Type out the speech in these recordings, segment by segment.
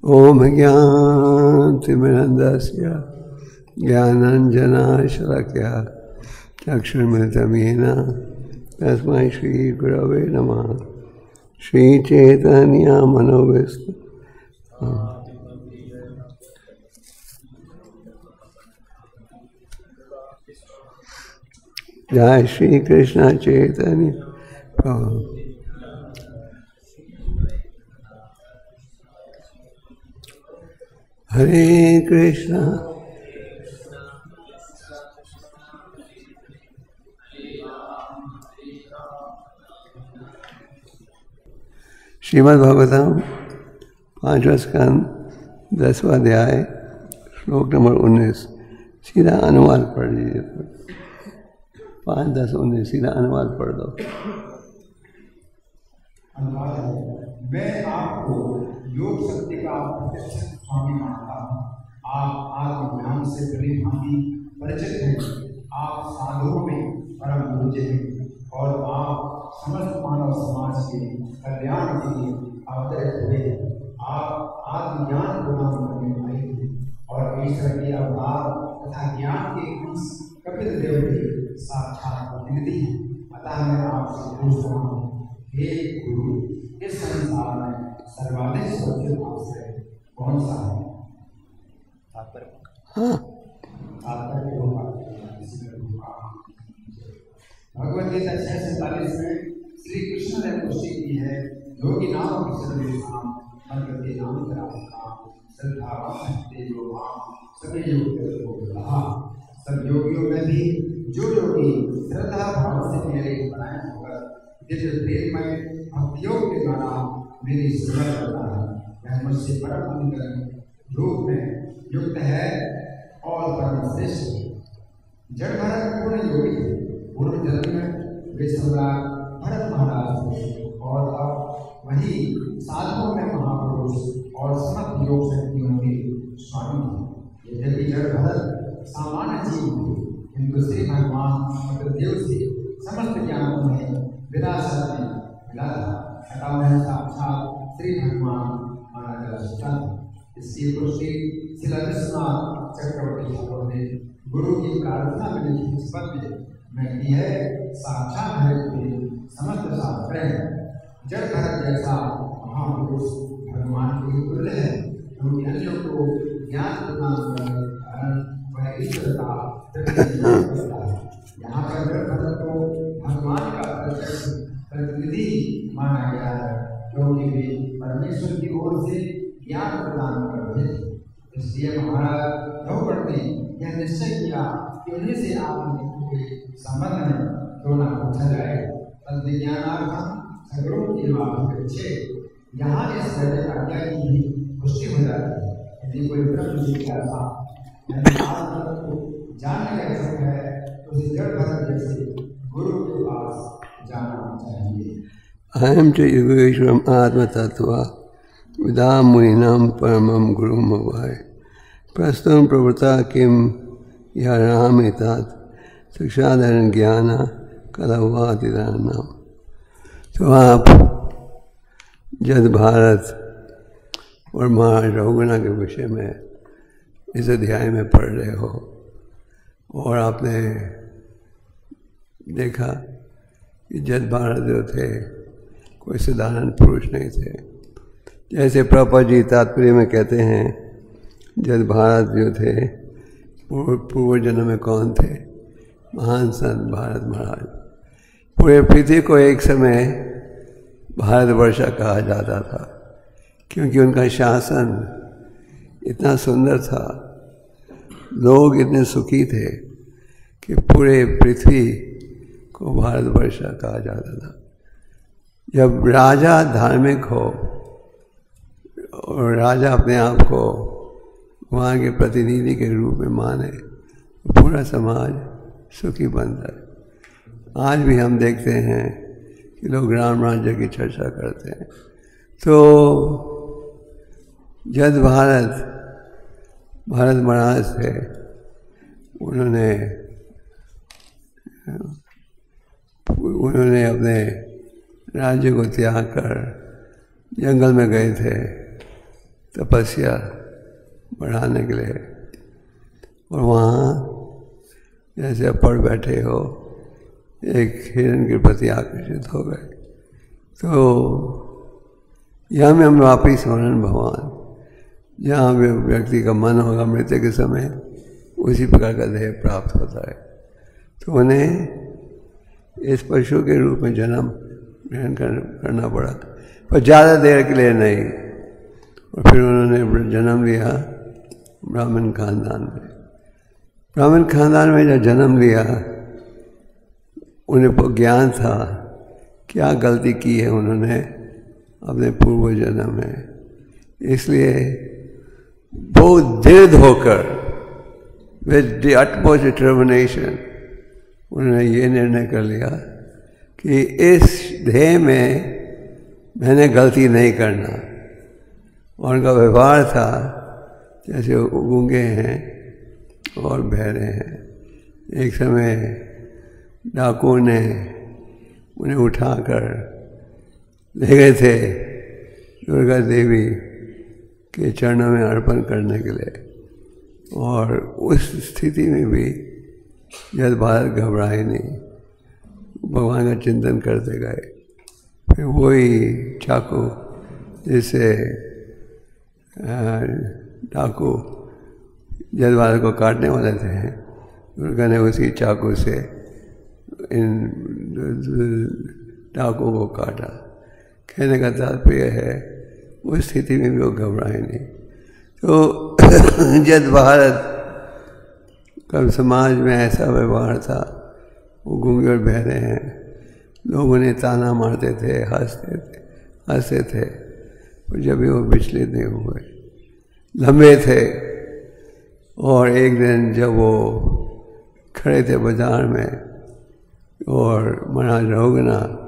ओम ज्ञानतिमिरन्धस्य ज्ञानाञ्जनशलाकया चक्षुर्मिलितं येन तस्मै श्रीगुरवे नमः। श्रीचैतन्यमनोभीष्टं जय श्री कृष्ण चैतन्य प्रभु। हरे कृष्ण श्रीमद् भागवतम 5वां स्कंद 10वां अध्याय श्लोक नंबर 19। सीधा अनुवाद पढ़ लीजिए। 5, 10, 19 सीधा अनुवाद पढ़ दो। मैं आपको योग शक्ति का प्रत्यक्ष स्वामी मानता हूँ। आप आत्मज्ञान से भली भांति परिचित हैं। आप साधुओं में परम पूज्य हैं और आप समस्त मानव समाज के कल्याण के लिए अवतरित हुए। आप आत्मज्ञान प्रदान करने वाले हैं और ईश्वर के अवतार तथा ज्ञान के अंश कपिल देव के साक्षात प्रतिनिधि हैं। अतः मैं आपसे पूछ रहा हूँ, हे गुरु, इस संसार में सर्वाधिक सुरक्षित आश्रय कौन सा है? भगवद गीता 6:47 में श्री कृष्ण ने पुष्टि की है, योगी नाम सर्वेषां मन्यते नाम कराम श्रद्धावान देवो मां सभी योगियों कहा। सब योगियों में भी जो योगी श्रद्धा भाव से मेरे बनाए होकर दिव्य प्रेम में भक्तियोग के द्वारा मेरी सेवा करता है, वह मुझसे परम अनुग्रह रूप में युक्त है और परम श्रेष्ठ है। जड़ भरत पूर्ण योगी थे। पूर्व जन्म में वे सम्राट भरत महाराज थे और अब वही साधुओं में महापुरुष और समस्त योग शक्तियों के स्वामी थे। यद्यपि जड़ भरत सामान्य जीव थे, किंतु श्री भगवान देव से समस्त ज्ञानों में बिना शर्त मिला था। अतः मैं साक्षात श्री भगवान माना जा सकता था। इसकी पुष्टि श्री विश्वनाथ चक्रवर्ती ठाकुर ने गुरु की प्रार्थना में लिखी इस पत्र में की है। साक्षात है समस्त शास्त्र है। जड़ भरत जैसा महापुरुष भगवान के तुल्य है, क्योंकि अन्यों को ज्ञान प्रदान करने के कारण वह ईश्वर का प्रतिनिधित्व करता है। यहाँ पर जड़ भरत को भगवान का प्रत्यक्ष प्रतिनिधि माना गया है, क्योंकि वे परमेश्वर की ओर से ज्ञान प्रदान कर रहे थे। इसलिए महाराज द्रौपद ने यह निश्चय किया कि उन्हीं से आत्मनिष्ठ के संबंध में क्यों न पूछा जाए। तद्विज्ञानार्थम सगरों की अभिप्रेक्षे यहाँ इस वैदिक आज्ञा की भी पुष्टि हो जाती है। यदि कोई ब्रह्म जिज्ञासा को जानने का इच्छुक है तो उसे जड़ भरत जैसे गुरु के पास जाना चाहिए। अहम च युगेश्वरम आत्मतत्त्वा विदाम मुनिनाम परमं गुरुम अवाय प्रस्तुतं प्रवृत्ता किम यह रामेतात शिक्षाधरण ज्ञान कलवातिदानम। तो आप जद भारत और महाराज रघुगणा के विषय में इस अध्याय में पढ़ रहे हो और आपने देखा कि जद भारत जो थे कोई साधारण पुरुष नहीं थे। जैसे प्रभुपाद जी तात्पर्य में कहते हैं, जद भारत जो थे पूर्व जन्म में कौन थे? महान संत भारत महाराज। पूरे पृथ्वी को एक समय भारतवर्ष कहा जाता था, क्योंकि उनका शासन इतना सुंदर था, लोग इतने सुखी थे कि पूरे पृथ्वी को भारतवर्ष कहा जाता था। जब राजा धार्मिक हो और राजा अपने आप को वहाँ के प्रतिनिधि के रूप में माने, तो पूरा समाज सुखी बनता है। आज भी हम देखते हैं कि लोग राम राज्य की चर्चा करते हैं। तो जद भारत महाराज थे, उन्होंने अपने राज्य को त्याग कर जंगल में गए थे तपस्या बढ़ाने के लिए। और वहाँ जैसे आप पढ़ बैठे हो, एक हिरण के प्रति आकर्षित हो गए, तो यहाँ में हम वापिस होना भगवान, जहाँ भी व्यक्ति का मन होगा मृत्यु के समय उसी प्रकार का देह प्राप्त होता है। तो उन्हें इस पशु के रूप में जन्म ग्रहण करना पड़ा, पर ज़्यादा देर के लिए नहीं। और फिर उन्होंने जन्म लिया ब्राह्मण खानदान में। ब्राह्मण खानदान में जब जन्म लिया, उन्हें ज्ञान था क्या गलती की है उन्होंने अपने पूर्व जन्म में, इसलिए बहुत दृढ़ होकर विद द अटमोस्ट डिटर्मिनेशन उन्होंने ये निर्णय कर लिया कि इस देह में मैंने गलती नहीं करना। और उनका व्यवहार था जैसे गूंगे हैं और बहरे हैं। एक समय डाकुओं ने उन्हें उठाकर ले गए थे दुर्गा देवी के चरणों में अर्पण करने के लिए, और उस स्थिति में भी जब भारत घबराए नहीं, भगवान का चिंतन करते गए। फिर वही चाकू जिससे डाकू जल भारत को काटने वाले थे, दुर्गा ने उसी चाकू से इन डाकुओं को काटा। कहने का तात्पर्य है उस स्थिति में भी वो घबराए नहीं। तो जब भारत का समाज में ऐसा व्यवहार था, वो गूंगे और बहरे हैं, लोग उन्हें ताना मारते थे, हंसते थे, और जब भी वो विचलित नहीं हुए, लंबे थे। और एक दिन जब वो खड़े थे बाजार में और महाराज रघुनाथ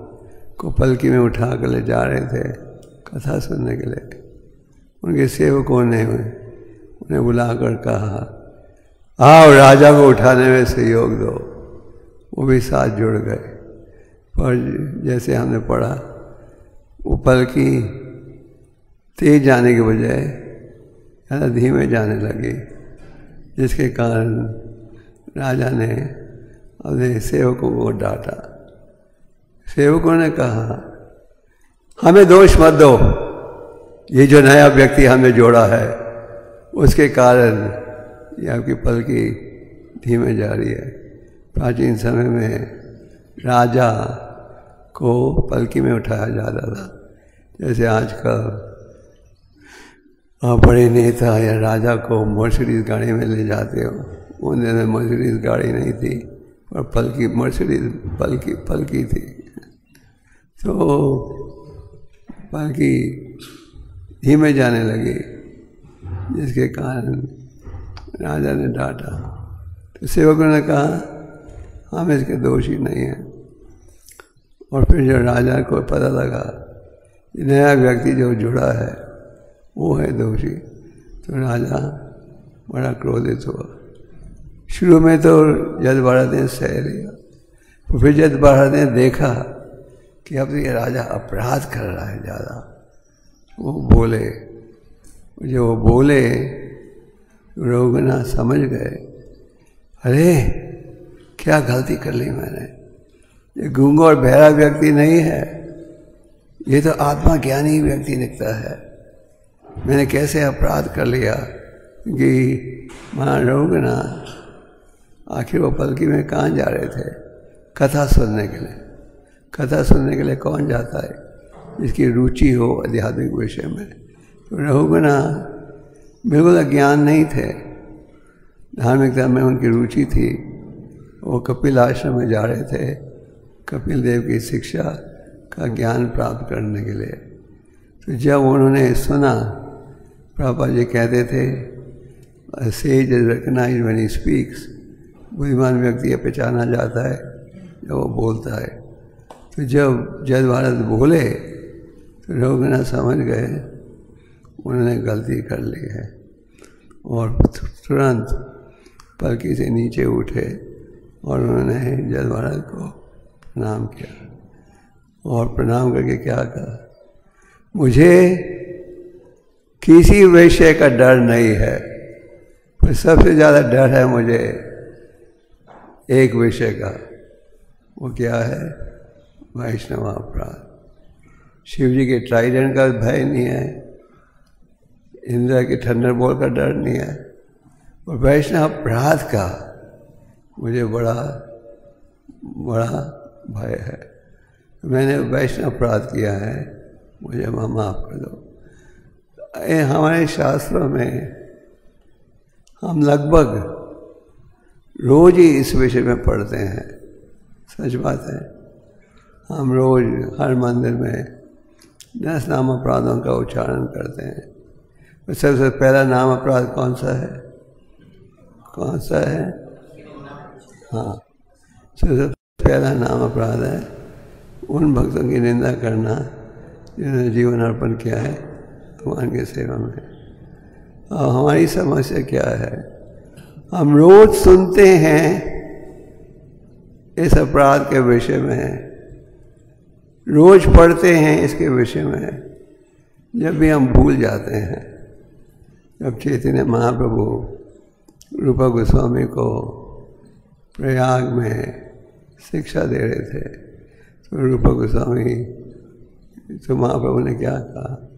को पलकी में उठा कर ले जा रहे थे कथा सुनने के लिए, उनके सेवकों ने उन्हें बुलाकर कहा, आओ राजा को उठाने में सहयोग दो। वो भी साथ जुड़ गए। पर जैसे हमने पढ़ा, वो पलकी तेज जाने के बजाय ज़्यादा धीमे जाने लगी, जिसके कारण राजा ने अपने सेवकों को डांटा। सेवकों ने कहा, हमें दोष मत दो, ये जो नया व्यक्ति हमने जोड़ा है उसके कारण ये आपकी पलकी धीमे जा रही है। प्राचीन समय में राजा को पलकी में उठाया जाता था, जैसे आजकल बड़े नेता या राजा को मर्सिडीज गाड़ी में ले जाते हो। उन दिनों मर्सिडीज गाड़ी नहीं थी, और पलकी मर्सिडीज पलकी थी। तो पलकी धीमे जाने लगी, जिसके कारण राजा ने डांटा। तो सेवकों ने कहा, हम इसके दोषी नहीं हैं। और फिर जब राजा को पता लगा कि नया व्यक्ति जो जुड़ा है वो है दोषी, तो राजा बड़ा क्रोधित हुआ। शुरू में तो जज भारत ने सह लिया, तो फिर जज भारत ने देखा कि अब ये राजा अपराध कर रहा है ज़्यादा, वो बोले। जो वो बोले, रघुनाथ समझ गए, अरे क्या गलती कर ली मैंने। ये गूंगा और बहरा व्यक्ति नहीं है, ये तो आत्मा ज्ञानी व्यक्ति दिखता है। मैंने कैसे अपराध कर लिया कि महाराज रघुनाथ आखिर वो पलकी में कहाँ जा रहे थे? कथा सुनने के लिए। कथा सुनने के लिए कौन जाता है? जिसकी रुचि हो आध्यात्मिक विषय में। तो रघुनाथ बिल्कुल अज्ञान नहीं थे, धार्मिकता में उनकी रुचि थी। वो कपिल आश्रम में जा रहे थे कपिल देव की शिक्षा का ज्ञान प्राप्त करने के लिए। तो जब उन्होंने सुना, प्रभुपाद जी कहते थे, sage is recognise when he speaks, बुद्धिमान व्यक्ति ये पहचाना जाता है जब वो बोलता है। तो जब जज भारत बोले तो रघुनाथ समझ गए उन्होंने गलती कर ली है, और तुरंत पलकी से नीचे उठे और उन्होंने जज भारत को प्रणाम किया। और प्रणाम करके क्या कहा, मुझे किसी विषय का डर नहीं है, पर सबसे ज़्यादा डर है मुझे एक विषय का। वो क्या है? वैष्णव अपराध। शिव जी के ट्राइडेंट का भय नहीं है, इंद्र के थंडरबोल्ट का डर नहीं है, और वैष्णव अपराध का मुझे बड़ा भय है। मैंने वैष्णव अपराध किया है, मुझे माफ़ कर दो। हमारे शास्त्रों में हम लगभग रोज ही इस विषय में पढ़ते हैं। सच बात है, हम रोज हर मंदिर में 10 नाम अपराधों का उच्चारण करते हैं। तो सबसे पहला नाम अपराध कौन सा है? कौन सा है? हाँ, सबसे पहला नाम अपराध है उन भक्तों की निंदा करना जिन्होंने जीवन अर्पण किया है भगवान की सेवा में। और हमारी समस्या क्या है? हम रोज सुनते हैं इस अपराध के विषय में, रोज पढ़ते हैं इसके विषय में, जब भी हम भूल जाते हैं। जब चैतन्य महाप्रभु रूपा गोस्वामी को प्रयाग में शिक्षा दे रहे थे, तो रूपा गोस्वामी तो महाप्रभु ने क्या कहा?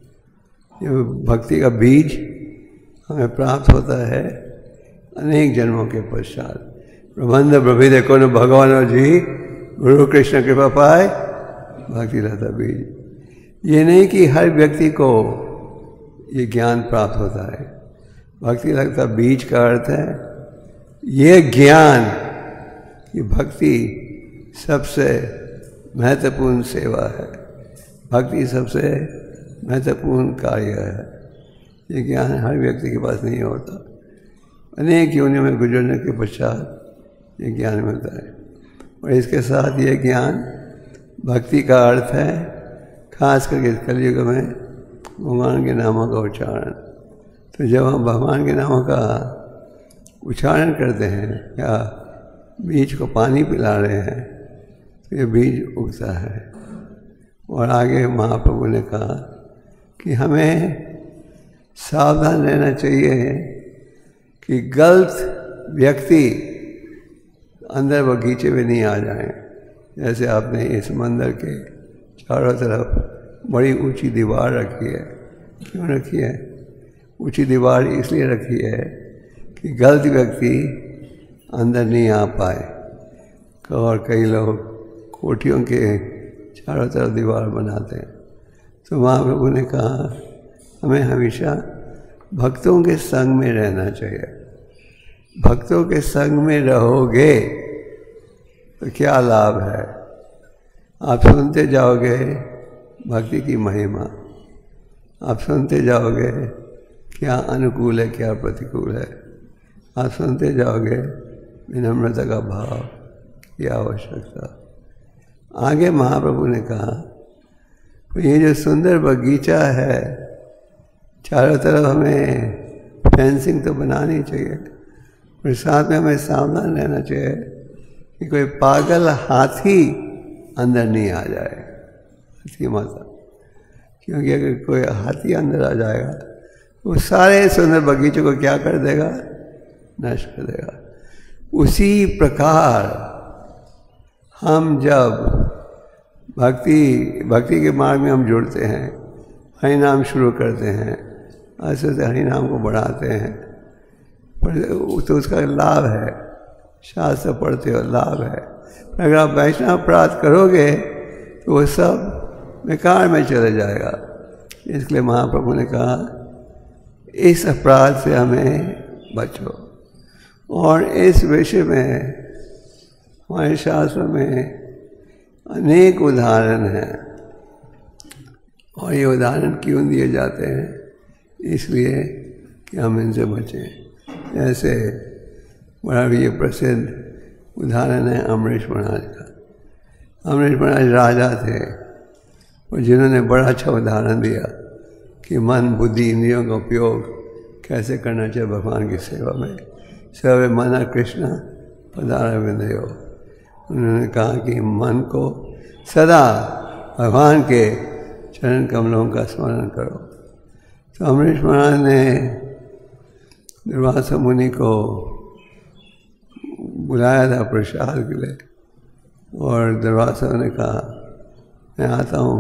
ये भक्ति का बीज हमें प्राप्त होता है अनेक जन्मों के पश्चात। प्रबंध प्रभिदे को न भगवान और जी गुरु कृष्ण कृपा पाए भक्ति लता बीज। ये नहीं कि हर व्यक्ति को ये ज्ञान प्राप्त होता है। भक्ति लता बीज का अर्थ है ये ज्ञान कि भक्ति सबसे महत्वपूर्ण सेवा है, भक्ति सबसे महत्वपूर्ण कार्य है। ये ज्ञान हर व्यक्ति के पास नहीं होता। अनेक योनियों में गुजरने के पश्चात ये ज्ञान मिलता है। और इसके साथ ये ज्ञान भक्ति का अर्थ है खास करके कलयुग में भगवान के नामों का उच्चारण। तो जब हम भगवान के नामों का उच्चारण करते हैं या बीज को पानी पिला रहे हैं, तो ये बीज उगता है। और आगे महाप्रभु ने कहा कि हमें सावधान रहना चाहिए कि गलत व्यक्ति अंदर बगीचे में नहीं आ जाएं। जैसे आपने इस मंदिर के चारों तरफ बड़ी ऊंची दीवार रखी है। क्यों रखी है? ऊंची दीवार इसलिए रखी है कि गलत व्यक्ति अंदर नहीं आ पाए। और कई लोग कोठियों के चारों तरफ दीवार बनाते हैं। तो महाप्रभु ने कहा हमें हमेशा भक्तों के संग में रहना चाहिए। भक्तों के संग में रहोगे तो क्या लाभ है? आप सुनते जाओगे भक्ति की महिमा, आप सुनते जाओगे क्या अनुकूल है क्या प्रतिकूल है, आप सुनते जाओगे विनम्रता का भाव की आवश्यकता। आगे महाप्रभु ने कहा तो ये जो सुंदर बगीचा है, चारों तरफ हमें फेंसिंग तो बनानी चाहिए, पर साथ में हमें सावधान रहना चाहिए कि कोई पागल हाथी अंदर नहीं आ जाए। हाथी माता, क्योंकि अगर कोई हाथी अंदर आ जाएगा वो सारे सुंदर बगीचे को क्या कर देगा? नष्ट कर देगा। उसी प्रकार हम जब भक्ति के मार्ग में हम जुड़ते हैं, हरि नाम शुरू करते हैं, ऐसे से हरि नाम को बढ़ाते हैं, पर तो उसका लाभ है, शास्त्र पढ़ते हो लाभ है। अगर आप वैष्णव अपराध करोगे तो वो सब बेकार में चले जाएगा। इसलिए महाप्रभु ने कहा इस अपराध से हमें बचो। और इस विषय में हमारे शास्त्र में अनेक उदाहरण हैं। और ये उदाहरण क्यों दिए जाते हैं? इसलिए कि हम इनसे बचें। जैसे बड़ा ये प्रसिद्ध उदाहरण है अमरीश महाराज का। अमरीश महाराज राजा थे और जिन्होंने बड़ा अच्छा उदाहरण दिया कि मन बुद्धि इंद्रियों का उपयोग कैसे करना चाहिए भगवान की सेवा में। सर्वे मना कृष्ण पदारविंदयो। उन्होंने कहा कि मन को सदा भगवान के चरण कमलों का स्मरण करो। तो अमरीश महाराज ने दुर्वासा मुनि को बुलाया था प्रसाद के लिए, और दुर्वासा ने कहा मैं आता हूँ।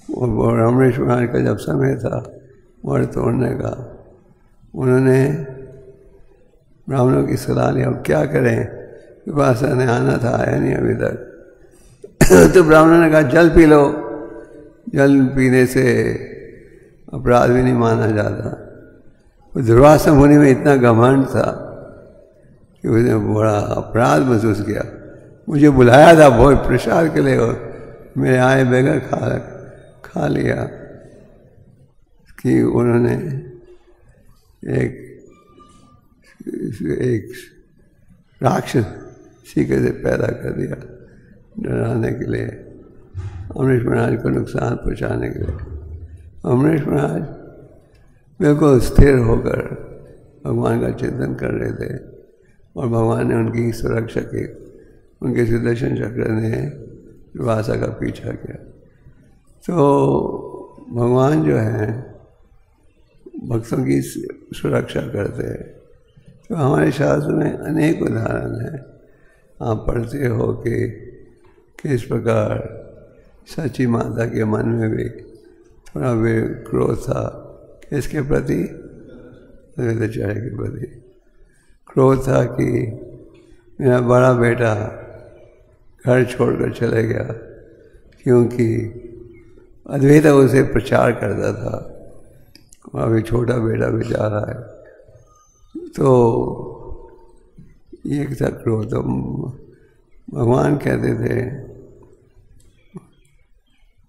और अमरीश महाराज का जब समय था वर तोड़ने का, उन्होंने ब्राह्मणों की सलाह ली अब क्या करें, दुर्वासा ने आना था, आया नहीं अभी तक। तो ब्राह्मणों ने कहा जल पी लो, जल पीने से अपराध भी नहीं माना जाता। दुर्वासा मुनि में इतना घमंड था कि उसने बड़ा अपराध महसूस किया, मुझे बुलाया था बहुत प्रसाद के लिए और मेरे आए बगैर खा लिया। कि उन्होंने एक राक्षस सीखे से पैदा कर दिया डराने के लिए, अमरीश महाराज को नुकसान पहुंचाने के लिए। अमरीश महाराज बिल्कुल स्थिर होकर भगवान का चिंतन कर रहे थे, और भगवान ने उनकी सुरक्षा की। उनके सुदर्शन चक्र ने दुर्वासा का पीछा किया। तो भगवान जो है भक्तों की सुरक्षा करते हैं। तो हमारे शास्त्र में अनेक उदाहरण हैं, आप पढ़ते हो कि किस प्रकार सची माता के मन में भी थोड़ा भी क्रोध था, किसके प्रति, द्वैताचार्य के प्रति क्रोध था कि मेरा बड़ा बेटा घर छोड़कर चले गया, क्योंकि अद्वैत उसे प्रचार करता था और अभी छोटा बेटा भी जा रहा है। तो ये था क्रोध। तो भगवान कहते थे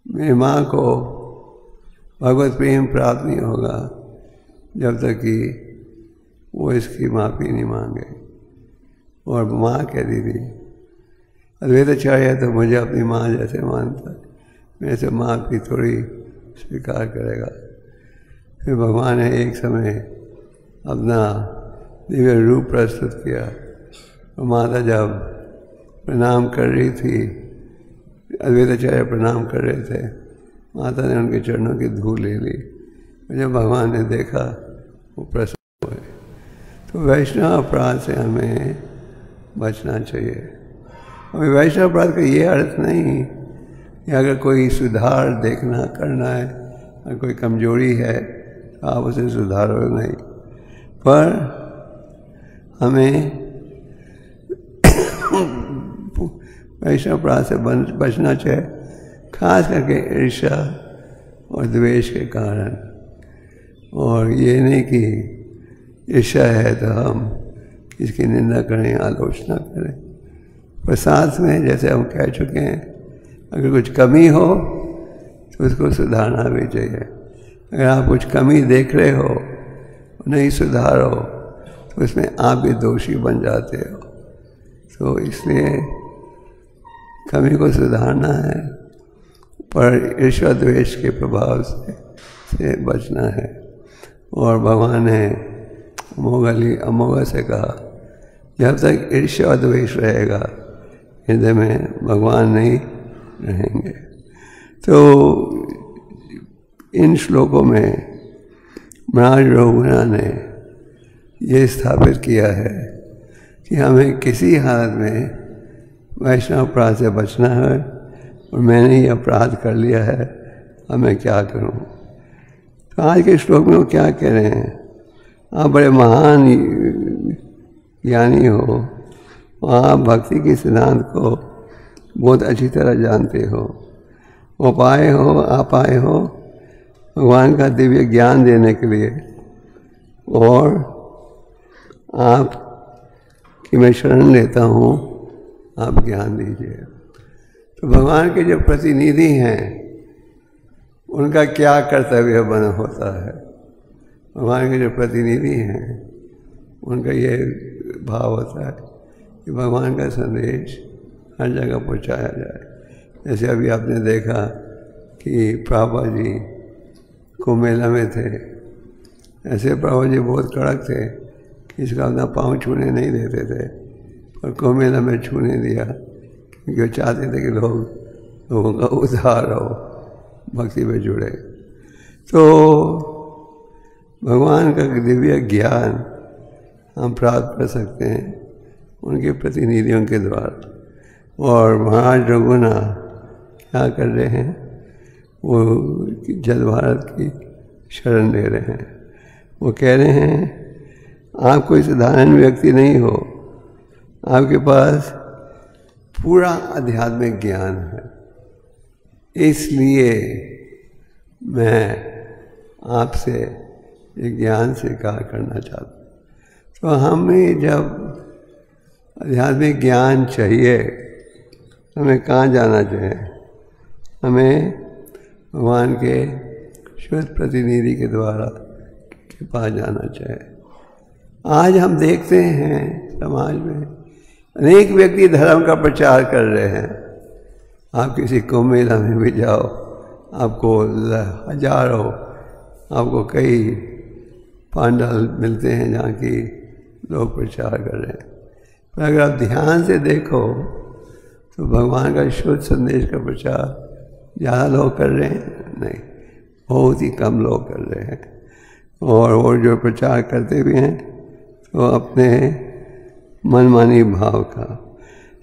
मेरी माँ को भगवत प्रेम प्राप्त नहीं होगा जब तक कि वो इसकी माफ़ी नहीं मांगे। और माँ कहती थी अद्वैताचार्य तो मुझे अपनी माँ जैसे मानता है, मेरे से माफ़ी थोड़ी स्वीकार करेगा। फिर भगवान ने एक समय अपना दिव्य रूप प्रस्तुत किया, और माता जब प्रणाम कर रही थी, अद्वैताचार्य प्रणाम कर रहे थे, माता ने उनके चरणों की धूल ले ली। जब भगवान ने देखा वो प्रसन्न हुए। तो वैष्णव अपराध से हमें बचना चाहिए। अभी वैष्णव अपराध का ये अर्थ नहीं कि अगर कोई सुधार देखना करना है, अगर कोई कमजोरी है तो आप उसे सुधारो नहीं, पर हमें वैष्णव अपराध से बचना चाहिए, खास करके ईर्ष्या और द्वेष के कारण। और ये नहीं कि ईर्ष्या है तो हम इसकी निंदा करें, आलोचना करें, पर साथ में जैसे हम कह चुके हैं अगर कुछ कमी हो तो उसको सुधारना भी चाहिए। अगर आप कुछ कमी देख रहे हो नहीं सुधारो तो उसमें आप भी दोषी बन जाते हो। तो इसलिए कमी को सुधारना है, पर ईर्ष्या द्वेष के प्रभाव से बचना है। और भगवान ने अमोघा से कहा जब तक ईर्ष्या और द्वेष रहेगा हृदय में भगवान नहीं रहेंगे। तो इन श्लोकों में महाराज रघुनाथ ने ये स्थापित किया है कि हमें किसी हालत में वैष्णव अपराध से बचना है, और मैंने ये अपराध कर लिया है, अब मैं क्या करूं। तो आज के श्लोक में वो क्या कह रहे हैं, आप बड़े महान ज्ञानी हो, आप भक्ति के सिद्धांत को बहुत अच्छी तरह जानते हो, वो पाए हो, आप आए हो भगवान का दिव्य ज्ञान देने के लिए, और आप कि मैं शरण लेता हूँ, आप ज्ञान दीजिए। तो भगवान के जो प्रतिनिधि हैं उनका क्या कर्तव्य बना होता है। भगवान के जो प्रतिनिधि हैं उनका ये भाव होता है कि भगवान का संदेश हर जगह पहुंचाया जाए। जैसे अभी आपने देखा कि प्रभुपाद जी कुंभ मेला में थे, ऐसे प्रभुपाद जी बहुत कड़क थे कि इसका अपना पाँव छूने नहीं देते थे, पर कुंभ मेला में छूने दिया क्योंकि वो चाहते थे कि लोगों का उद्धार हो, भक्ति में जुड़े। तो भगवान का दिव्य ज्ञान हम प्राप्त कर सकते हैं उनके प्रतिनिधियों के द्वारा। और महाराज रघुनाथ क्या कर रहे हैं, वो जल भारत की शरण ले रहे हैं। वो कह रहे हैं आप कोई साधारण व्यक्ति नहीं हो, आपके पास पूरा आध्यात्मिक ज्ञान है, इसलिए मैं आपसे ये ज्ञान स्वीकार करना चाहता हूँ। तो हमें जब आध्यात्मिक ज्ञान चाहिए, हमें कहाँ जाना चाहिए? हमें भगवान के शुद्ध प्रतिनिधि के द्वारा के पास जाना चाहिए। आज हम देखते हैं समाज में अनेक व्यक्ति धर्म का प्रचार कर रहे हैं। आप किसी कुंभ मेला में भी जाओ, आपको हजारों, आपको कई पांडाल मिलते हैं जहाँ की लोग प्रचार कर रहे हैं। पर अगर आप ध्यान से देखो तो भगवान का शुद्ध संदेश का प्रचार ज़्यादा लोग कर रहे हैं? नहीं, बहुत ही कम लोग कर रहे हैं। और वो जो प्रचार करते भी हैं तो अपने मनमानी भाव का।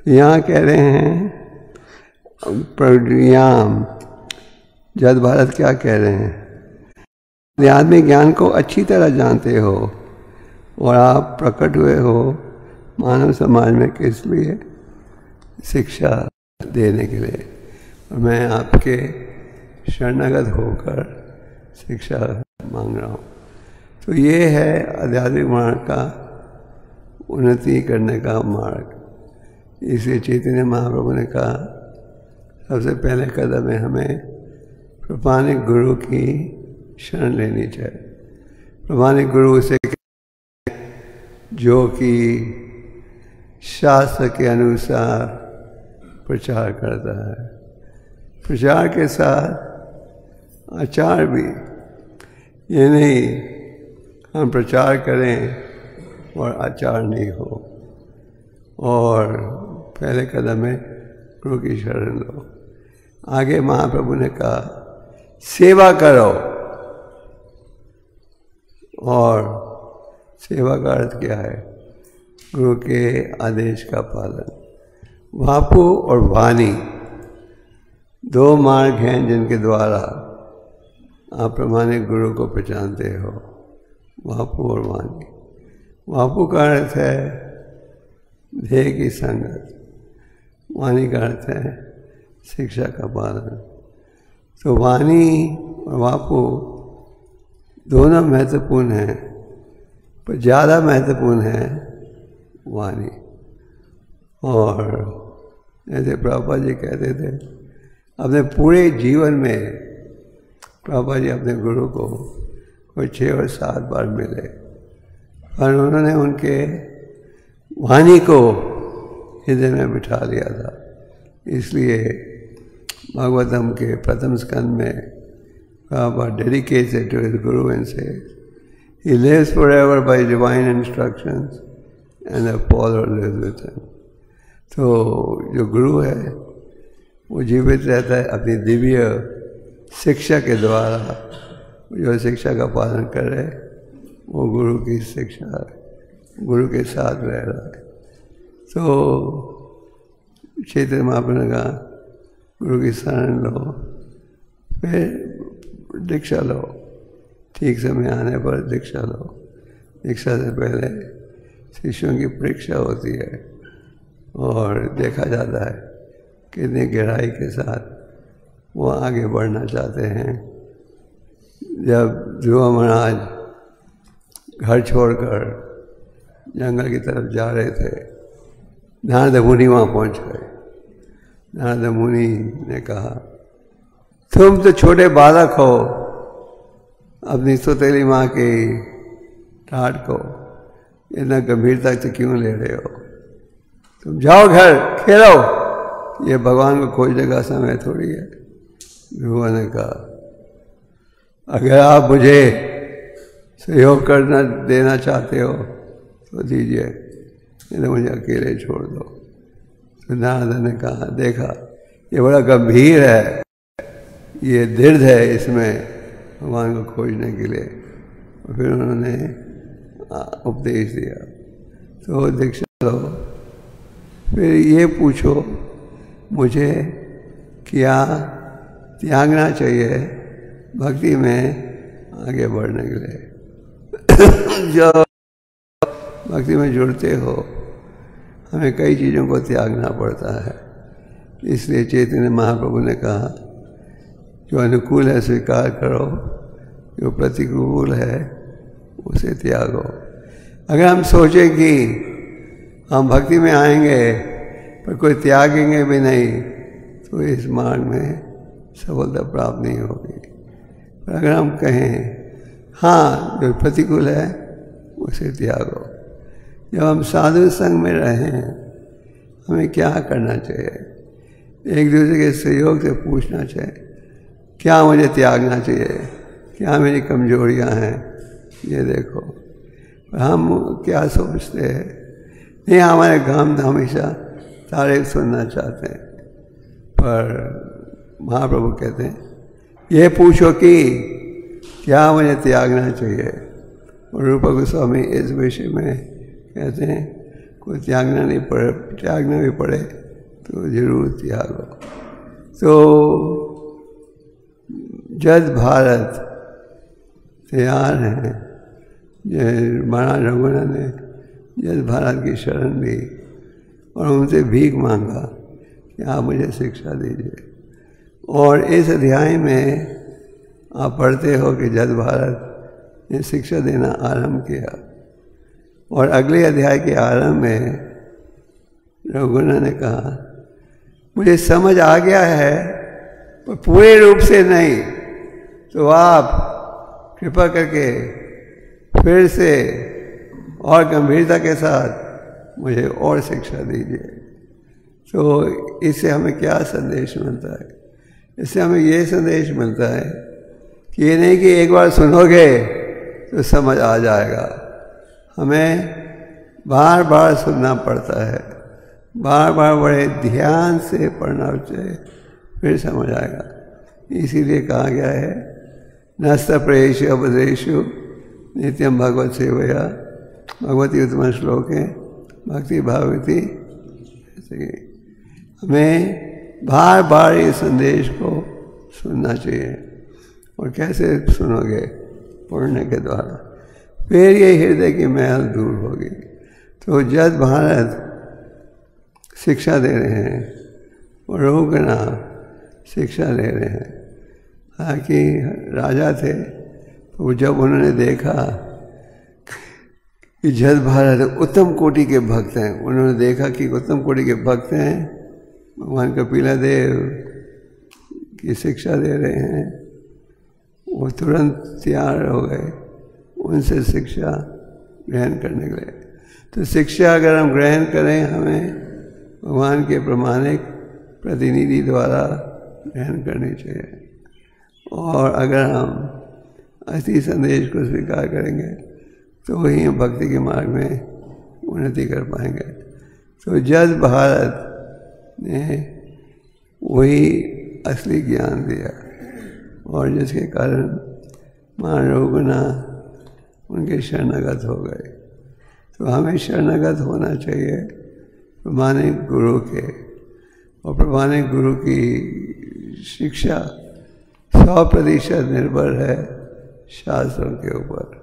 यहाँ कह रहे हैं प्रज्ञाम, जद भारत क्या कह रहे हैं? आध्यात्मिक ज्ञान को अच्छी तरह जानते हो और आप प्रकट हुए हो मानव समाज में किस लिए? शिक्षा देने के लिए। और मैं आपके शरणागत होकर शिक्षा मांग रहा हूँ। तो ये है आध्यात्मिक मार्ग का उन्नति करने का मार्ग। इसलिए चैतन्य महाप्रभु ने कहा सबसे पहले कदम है हमें प्रमाणिक गुरु की शरण लेनी चाहिए। प्रमाणिक गुरु से जो कि शास्त्र के अनुसार प्रचार करता है, प्रचार के साथ आचार भी। ये नहीं हम प्रचार करें और आचार नहीं हो। और पहले कदम में गुरु की शरण लो। आगे महाप्रभु ने कहा सेवा करो, और सेवा का अर्थ क्या है? गुरु के आदेश का पालन। वापु और वाणी दो मार्ग हैं जिनके द्वारा आप प्रमाणिक गुरु को पहचानते हो, वापु और वाणी। वापु का अर्थ है ध्येय की संगत, वाणी का अर्थ है शिक्षा का पालन। तो वाणी और वापु दोनों महत्वपूर्ण हैं, पर ज़्यादा महत्वपूर्ण है वाणी। और जैसे प्रभुपाद जी कहते थे, अपने पूरे जीवन में प्रभुपाद जी अपने गुरु को कोई 6 और 7 बार मिले, और उन्होंने उनके वाणी को हृदय में बिठा लिया था। इसलिए भागवतम के प्रथम स्कंद में Prabhupada dedicated to his Guru and says, he lives forever by divine instructions and the follower lives with him. तो जो गुरु है वो जीवित रहता है अपनी दिव्य शिक्षा के द्वारा। जो शिक्षा का पालन करे वो गुरु की शिक्षा है, गुरु के साथ रह रहा है। तो चैतन्य महाप्रभु ने कहा गुरु की शरण लो, फिर दीक्षा लो। ठीक समय आने पर दीक्षा लो। दीक्षा से पहले शिष्यों की परीक्षा होती है और देखा जाता है कितनी गहराई के साथ वो आगे बढ़ना चाहते हैं। जब ध्रुव महाराज घर छोड़कर जंगल की तरफ जा रहे थे, नारद मुनि वहाँ पहुँच गए। नारद मुनि ने कहा तुम तो छोटे बालक हो, अपनी सौतेली माँ की टाट को इतना गंभीरता से क्यों ले रहे हो? तुम जाओ घर खेलो, ये भगवान को खोजने का समय थोड़ी है। ध्रुव ने कहा अगर आप मुझे सहयोग करना देना चाहते हो तो दीजिए, नहीं तो मुझे अकेले छोड़ दो। तो नारद ने कहा देखा ये बड़ा गंभीर है, ये दृढ़ है इसमें भगवान को खोजने के लिए। और फिर उन्होंने उपदेश दिया। तो दीक्षा लो, फिर ये पूछो मुझे क्या त्यागना चाहिए भक्ति में आगे बढ़ने के लिए। जब भक्ति में जुड़ते हो हमें कई चीज़ों को त्यागना पड़ता है, इसलिए चैतन्य महाप्रभु ने कहा जो अनुकूल है स्वीकार करो, जो प्रतिकूल है उसे त्यागो। अगर हम सोचें कि हम भक्ति में आएंगे पर कोई त्यागेंगे भी नहीं तो इस मार्ग में सफलता प्राप्त नहीं होगी। पर अगर हम कहें हाँ जो प्रतिकूल है उसे त्यागो। जब हम साधु संग में रहें हमें क्या करना चाहिए? एक दूसरे के सहयोग से पूछना चाहिए क्या मुझे त्यागना चाहिए, क्या मेरी कमजोरियां हैं ये देखो। हम क्या सोचते हैं, नहीं हमारे गम हमेशा तारीफ सुनना चाहते हैं, पर महाप्रभु कहते हैं ये पूछो कि क्या मुझे त्यागना चाहिए। और रूप गोस्वामी इस विषय में कहते हैं कोई त्यागना भी पड़े तो जरूर त्यागो। तो जद भारत तैयार हैं, महाराज रघुनाथ ने जद भारत की शरण ली और उनसे भीख मांगा कि आप मुझे शिक्षा दीजिए। और इस अध्याय में आप पढ़ते हो कि जद भारत ने शिक्षा देना आरंभ किया और अगले अध्याय के आरंभ में रघुनाथ ने कहा मुझे समझ आ गया है पर पूरे रूप से नहीं, तो आप कृपा करके फिर से और गंभीरता के साथ मुझे और शिक्षा दीजिए। तो इससे हमें क्या संदेश मिलता है? इससे हमें ये संदेश मिलता है कि ये नहीं कि एक बार सुनोगे तो समझ आ जाएगा, हमें बार बार सुनना पड़ता है, बार बार बड़े ध्यान से पढ़ना चाहिए फिर समझ आएगा। इसीलिए कहा गया है नस्त प्रेषु उपदेशु नित्यम भगवत सेवया भगवती उत्तम श्लोक है भक्ति भावती। हमें बार बार इस संदेश को सुनना चाहिए। और कैसे सुनोगे? पढ़ने के द्वारा, फिर ये हृदय की मैल दूर होगी। तो जद भारत शिक्षा दे रहे हैं और रघुनाथ शिक्षा दे रहे हैं। हालांकि राजा थे तो जब उन्होंने देखा कि जद भारत उत्तम कोटि के भक्त हैं, उन्होंने देखा कि उत्तम कोटि के भक्त हैं, भगवान कपिलदेव की शिक्षा दे रहे हैं, वो तुरंत तैयार हो गए उनसे शिक्षा ग्रहण करने के लिए। तो शिक्षा अगर हम ग्रहण करें हमें भगवान के प्रमाणिक प्रतिनिधि द्वारा ग्रहण करनी चाहिए। और अगर हम असली संदेश को स्वीकार करेंगे तो वही भक्ति के मार्ग में उन्नति कर पाएंगे। तो जद भारत ने वही असली ज्ञान दिया और जिसके कारण महाराज रघुनाथ उनके शरणागत हो गए। तो हमें शरणागत होना चाहिए प्रमाणिक गुरु के, और प्रमाणिक गुरु की शिक्षा 100% निर्भर है शास्त्रों के ऊपर।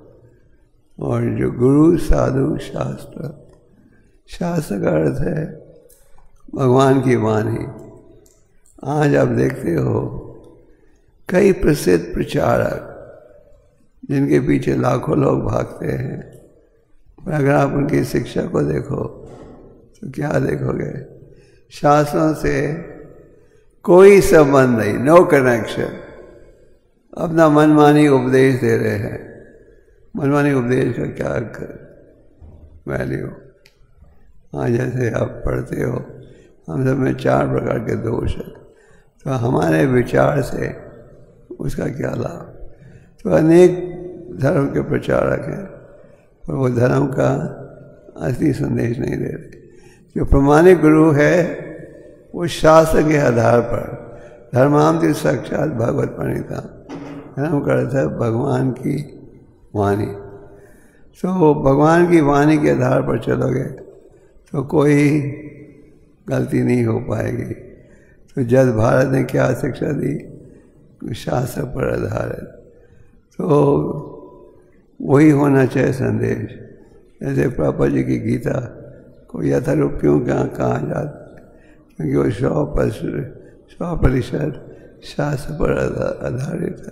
और जो गुरु साधु शास्त्र, शास्त्र का अर्थ है भगवान की वाणी। आज आप देखते हो कई प्रसिद्ध प्रचारक जिनके पीछे लाखों लोग भागते हैं, पर अगर आप उनकी शिक्षा को देखो तो क्या देखोगे? शास्त्रों से कोई संबंध नहीं, नो कनेक्शन, अपना मनमानी उपदेश दे रहे हैं। मनमानी उपदेश का क्या वैल्यू? हाँ, जैसे आप पढ़ते हो हम सब में 4 प्रकार के दोष हैं, तो हमारे विचार से उसका क्या लाभ? तो अनेक धर्म के प्रचारक हैं और वो धर्म का असली संदेश नहीं दे रहे। जो प्रमाणिक गुरु है वो शास्त्र के आधार पर, धर्मांतर साक्षात भगवत प्रणीता, धर्म का अर्थ है भगवान की वाणी। तो भगवान की वाणी के आधार पर चलोगे तो कोई गलती नहीं हो पाएगी। तो जद भारत ने क्या शिक्षा दी? शास्त्र पर आधारित। तो वही होना चाहिए संदेश। जैसे प्रभुपाद जी की गीता को यथारूप क्यों कहा जाता? क्योंकि वो 100% शास्त्र पर आधारित है।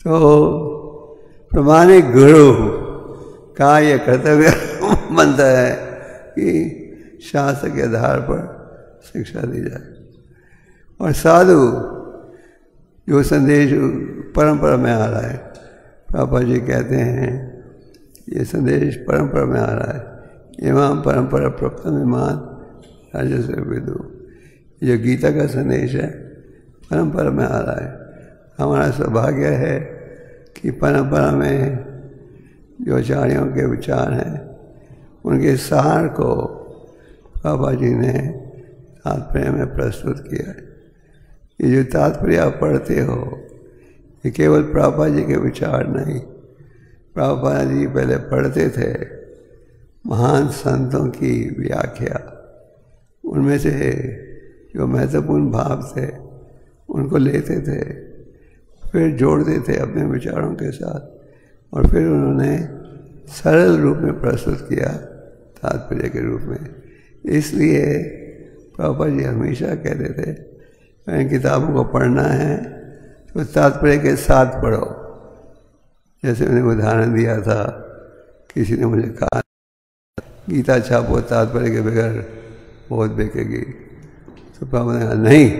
तो प्रमाणिक गुरु का ये कर्तव्य बनता है कि शास्त्र के आधार पर शिक्षा दी जाए। और साधु जो संदेश परंपरा में आ रहा है, प्रभुपाद जी कहते हैं ये संदेश परंपरा में आ रहा है। एवं परंपरा प्रप्तमान राजस्व विदु, ये गीता का संदेश है, परंपरा में आ रहा है। हमारा सौभाग्य है कि परंपरा में जो आचार्यों के विचार हैं उनके सार को प्रभुपाद जी ने तात्पर्य में प्रस्तुत किया है। ये जो तात्पर्य आप पढ़ते हो ये केवल प्रभुपाद जी के विचार नहीं, प्रभुपाद जी पहले पढ़ते थे महान संतों की व्याख्या, उनमें से जो महत्वपूर्ण भाव थे उनको लेते थे, फिर जोड़ते थे अपने विचारों के साथ, और फिर उन्होंने सरल रूप में प्रस्तुत किया तात्पर्य के रूप में। इसलिए प्रभुपाद जी हमेशा कहते थे इन किताबों को पढ़ना है तो तात्पर्य के साथ पढ़ो। जैसे मैंने उदाहरण दिया था, किसी ने मुझे कहा गीता छापो तात्पर्य के बगैर बहुत बिकेगी, तो प्रभुपाद ने कहा नहीं,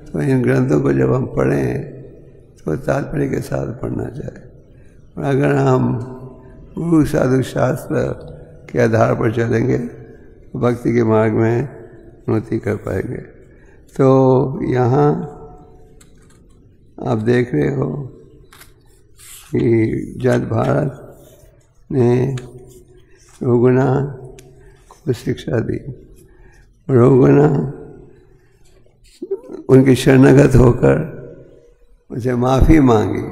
तो इन ग्रंथों को जब हम पढ़ें तो तात्पर्य के साथ पढ़ना चाहिए। और अगर हम गुरु साधु शास्त्र के आधार पर चलेंगे तो भक्ति के मार्ग में उन्नति कर पाएंगे। तो यहाँ आप देख रहे हो कि जद भारत ने रघुना को शिक्षा दी, रघुना उनकी शरणागत होकर उनसे माफ़ी मांगी।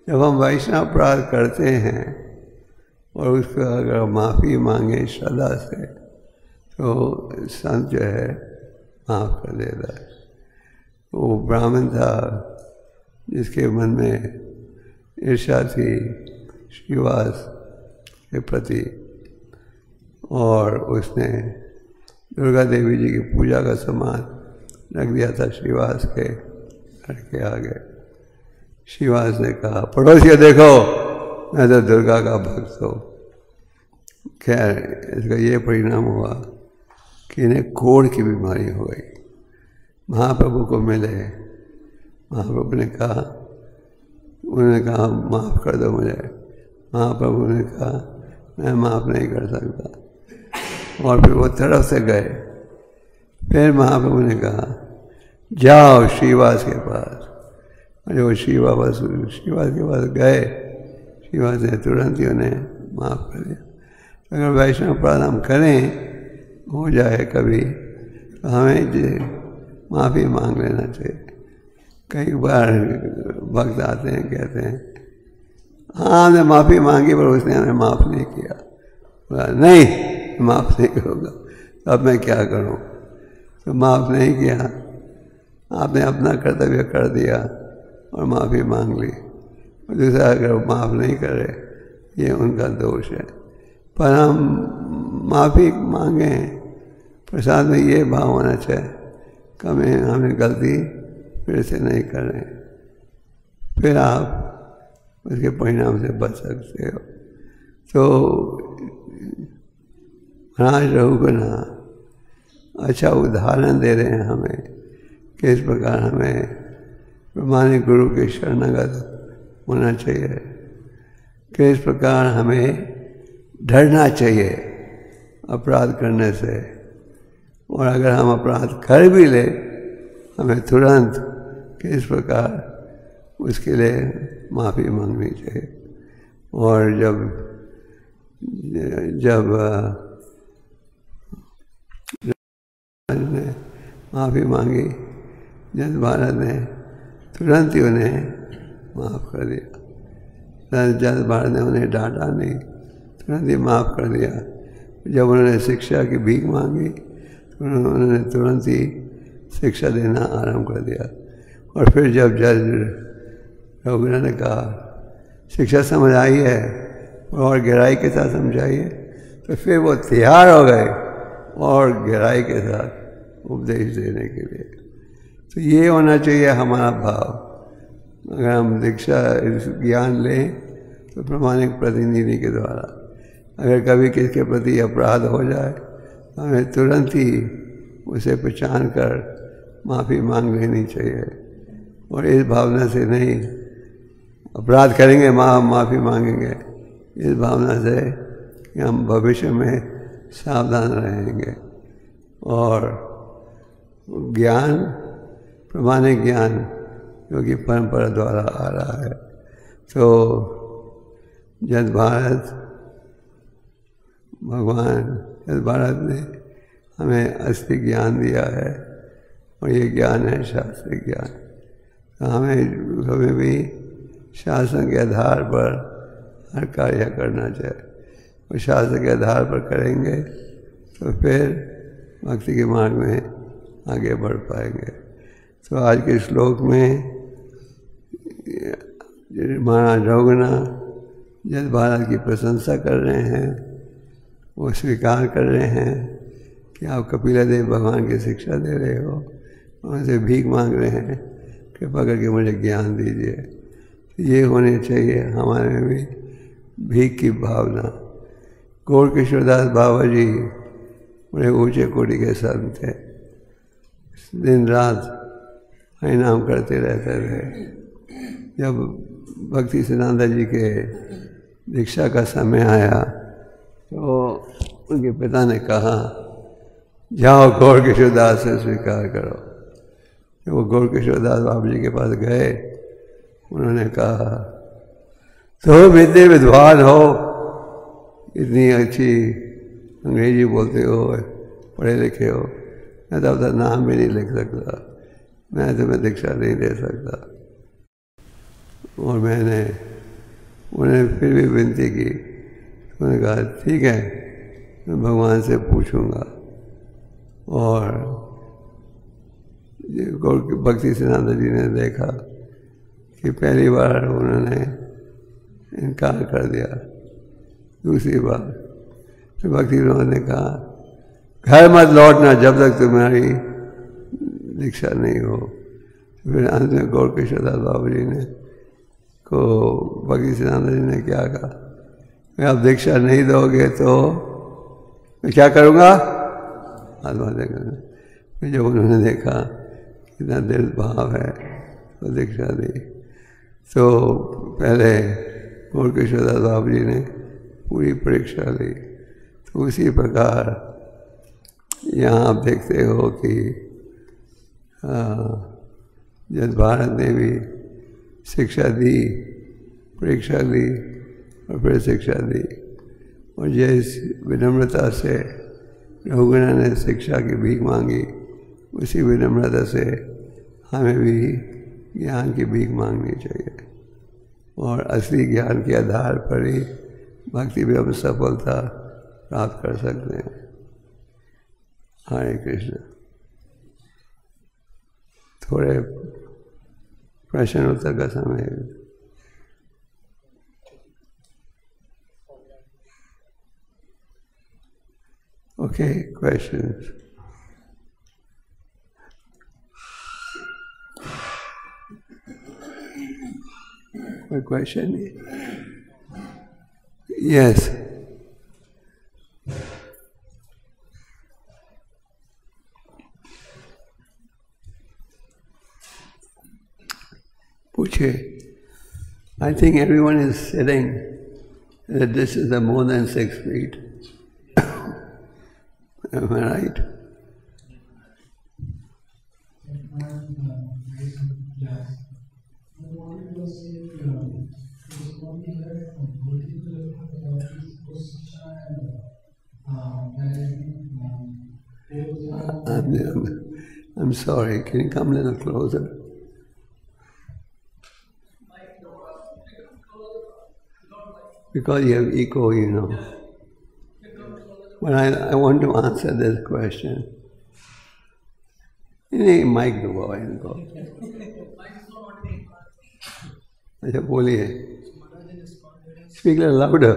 जब हम वैष्णव अपराध करते हैं और उसको अगर माफ़ी मांगे श्रद्धा से तो संत जो है माफ़ कर देता है। वो ब्राह्मण था जिसके मन में ईर्ष्या थी श्रीवास के प्रति, और उसने दुर्गा देवी जी की पूजा का सामान रख दिया था श्रीवास के घर के आगे। श्रीवास ने कहा पड़ोसियों देखो मैं तो दुर्गा का भक्त हूँ। खैर इसका ये परिणाम हुआ कि इन्हें कोढ़ की बीमारी हो गई। महाप्रभु को मिले, महाप्रभु ने कहा, उन्होंने कहा माफ़ कर दो मुझे। महाप्रभु ने कहा मैं माफ़ नहीं कर सकता, और फिर वो तरफ से गए। फिर महाप्रभु ने कहा जाओ श्रीवास के पास। अरे वो श्रीवास के पास गए, श्रीवास ने तुरंत ही उन्हें माफ़ कर दिया। अगर वैष्णव अपराध हम करें हो जाए कभी तो हमें माफ़ी मांग लेना चाहिए। कई बार भक्त आते हैं कहते हैं हाँ हमने माफ़ी मांगी पर उसने हमें माफ़ नहीं किया। बोला नहीं माफ़ नहीं करूँगा, तो अब मैं क्या करूँ? तो माफ़ नहीं किया, आपने अपना कर्तव्य कर दिया और माफ़ी मांग ली। और दूसरा अगर माफ़ नहीं करे ये उनका दोष है। पर हम माफ़ी मांगें, प्रसाद में ये भाव होना चाहिए कि हमें गलती फिर से नहीं करें, फिर आप उसके परिणाम से बच सकते हो। तो महाराज रघुगुना अच्छा उदाहरण दे रहे हैं हमें किस प्रकार हमें प्रमाणिक गुरु के शरणागत होना चाहिए, किस प्रकार हमें डरना चाहिए अपराध करने से, और अगर हम अपराध कर भी ले हमें तुरंत किस प्रकार उसके लिए माफ़ी मांगनी चाहिए। और जब ने माफ़ी मांगी, जब भारत ने तुरंत ही उन्हें माफ़ कर दिया। जज भारत ने उन्हें डांटा नहीं, तुरंत ही माफ़ कर दिया। जब उन्होंने शिक्षा की भीख मांगी तो उन्होंने तुरंत ही शिक्षा देना आरंभ कर दिया। और फिर जब जज रघुवीर ने कहा शिक्षा समझ आई है और गहराई के साथ समझाइए, तो फिर वो तैयार हो गए और गहराई के साथ उपदेश देने के लिए। तो ये होना चाहिए हमारा भाव। अगर हम दीक्षा ज्ञान लें तो प्रामाणिक प्रतिनिधि के द्वारा, अगर कभी किसके प्रति अपराध हो जाए तो हमें तुरंत ही उसे पहचान कर माफ़ी मांग लेनी चाहिए। और इस भावना से नहीं, अपराध करेंगे माफ़ी मांगेंगे, इस भावना से कि हम भविष्य में सावधान रहेंगे। और ज्ञान, प्रामाणिक ज्ञान जो कि परंपरा द्वारा आ रहा है, तो जब भारत भगवान जब भारत ने हमें असली ज्ञान दिया है और ये ज्ञान है शास्त्रीय ज्ञान, तो हमें कभी भी शास्त्र के आधार पर हर कार्य करना चाहिए। और शास्त्र के आधार पर करेंगे तो फिर भक्ति के मार्ग में आगे बढ़ पाएंगे। तो आज के श्लोक में महाराज रघुनाथ जज भारत की प्रशंसा कर रहे हैं, वो स्वीकार कर रहे हैं कि आप कपिला देव भगवान की शिक्षा दे रहे हो, उनसे भीख मांग रहे हैं, कृपा करके मुझे ज्ञान दीजिए। ये होने चाहिए हमारे में भी भीख की भावना। गौर किशोरदास बाबा जी बड़े ऊंचे कोटि के संत थे, दिन रात हरिनाम करते रहते थे। जब भक्ति सिद्धांत जी के दीक्षा का समय आया तो उनके पिता ने कहा जाओ गौर किशोरदास से स्वीकार करो। जब वो गौर किशोरदास बाबा जी के पास गए, उन्होंने कहा तो विद्या विद्वान हो, इतनी अच्छी अंग्रेजी बोलते हो, पढ़े लिखे हो, मैं तो अपना नाम भी नहीं लिख सकता, मैं तुम्हें दीक्षा नहीं दे सकता। और मैंने उन्हें फिर भी विनती की, उन्होंने कहा ठीक है, मैं भगवान से पूछूंगा। और भक्ति सिद्धांत जी ने देखा कि पहली बार उन्होंने इनकार कर दिया, दूसरी बार फिर भक्ति सिद्धांत ने कहा घर मत लौटना जब तक तुम्हारी दीक्षा नहीं हो। फिर अंत में गौर किशोरदास बाबा जी ने को भक्ति सिद्धांत जी ने क्या कहा, मैं आप दीक्षा नहीं दोगे तो मैं क्या करूँगा, आत्महत्या करूँगा। फिर जब उन्होंने देखा कितना दिल भाव है तो दीक्षा दी। तो पहले गौर किशोरदास बाबा जी ने पूरी परीक्षा ली। तो उसी प्रकार यहाँ आप देखते हो कि जब भारत ने भी शिक्षा दी, परीक्षा ली और फिर शिक्षा दी। और जिस विनम्रता से रघुनाथ ने शिक्षा की भीख मांगी, उसी विनम्रता से हमें भी ज्ञान की भीख मांगनी चाहिए। और असली ज्ञान के आधार पर ही भक्ति में हम सफलता प्राप्त कर सकते हैं। हरे कृष्ण। थोड़े प्रश्न उत्तर का समय है। Okay, questions. कोई क्वेश्चन? यस। पूछे। I think everyone is sitting that this is a more than 6 feet. Am I right? I'm sorry, can you come a little closer? because you have ego, you know. But I want to answer this question. नहीं mic दो इनको। अच्छा बोलिए। Speak a little louder.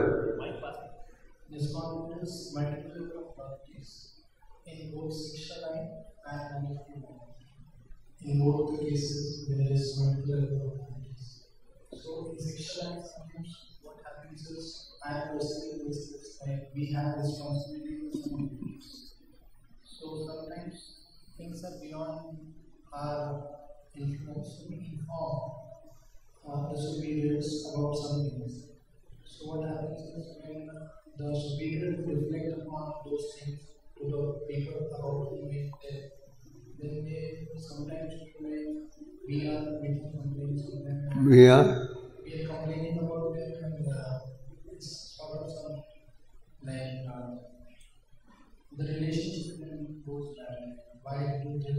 In both the cases, there is multiple authorities. So, in sexual life, sometimes what happens is, I am personally with this, like, we have responsibility for some duties. So, sometimes things are beyond our influence to inform the superiors about some things. So, what happens is, when the superior reflect upon those things to the people about whom we tell, then they sometimes feel like we are making complaints of them. We are complaining about them, and it's sort of some like the relationship then goes bad. Why do they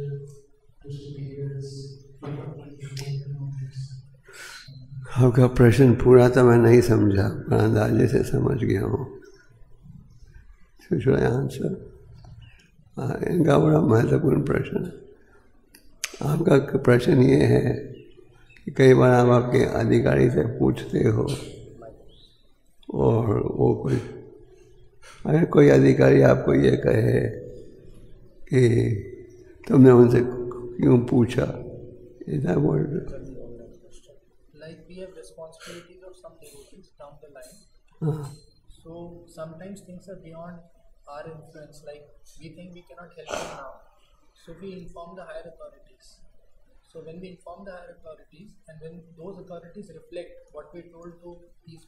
to superiors? आपका प्रश्न पूरा तो मैं नहीं समझा, पर अंदाजे से समझ गया हूँ। Should I answer? इनका बड़ा महत्वपूर्ण प्रश्न है। आपका प्रश्न ये है कि कई बार आप आपके अधिकारी से पूछते हो और वो कोई अगर कोई अधिकारी आपको ये कहे कि तुमने उनसे क्यों पूछा, इतना बोल like we have responsibilities of some devotees down the line. So sometimes things are beyond our influence, like we think we cannot help them now, so we inform the higher authorities. So when we inform the higher authorities, and when those authorities reflect what we told to these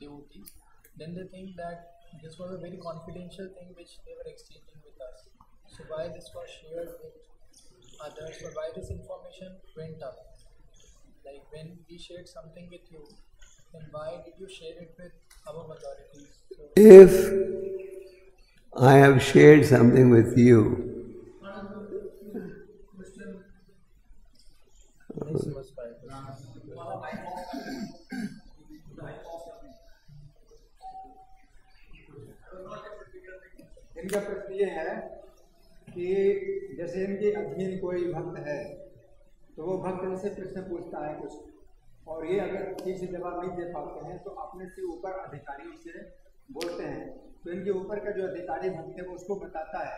devotees, then they think that this was a very confidential thing which they were exchanging with us. So why this was shared with others, or why this information went up? Like when we shared something with you, then why did you share it with our authorities? So if I have shared something with you, इनका प्रश्न ये है कि जैसे इनके अधीन कोई भक्त है तो वो भक्त इनसे प्रश्न पूछता है कुछ, और ये अगर ठीक से जवाब नहीं दे पाते हैं तो अपने से ऊपर अधिकारियों से बोलते हैं, तो इनके ऊपर का जो अधिकारी भक्त है वो उसको बताता है,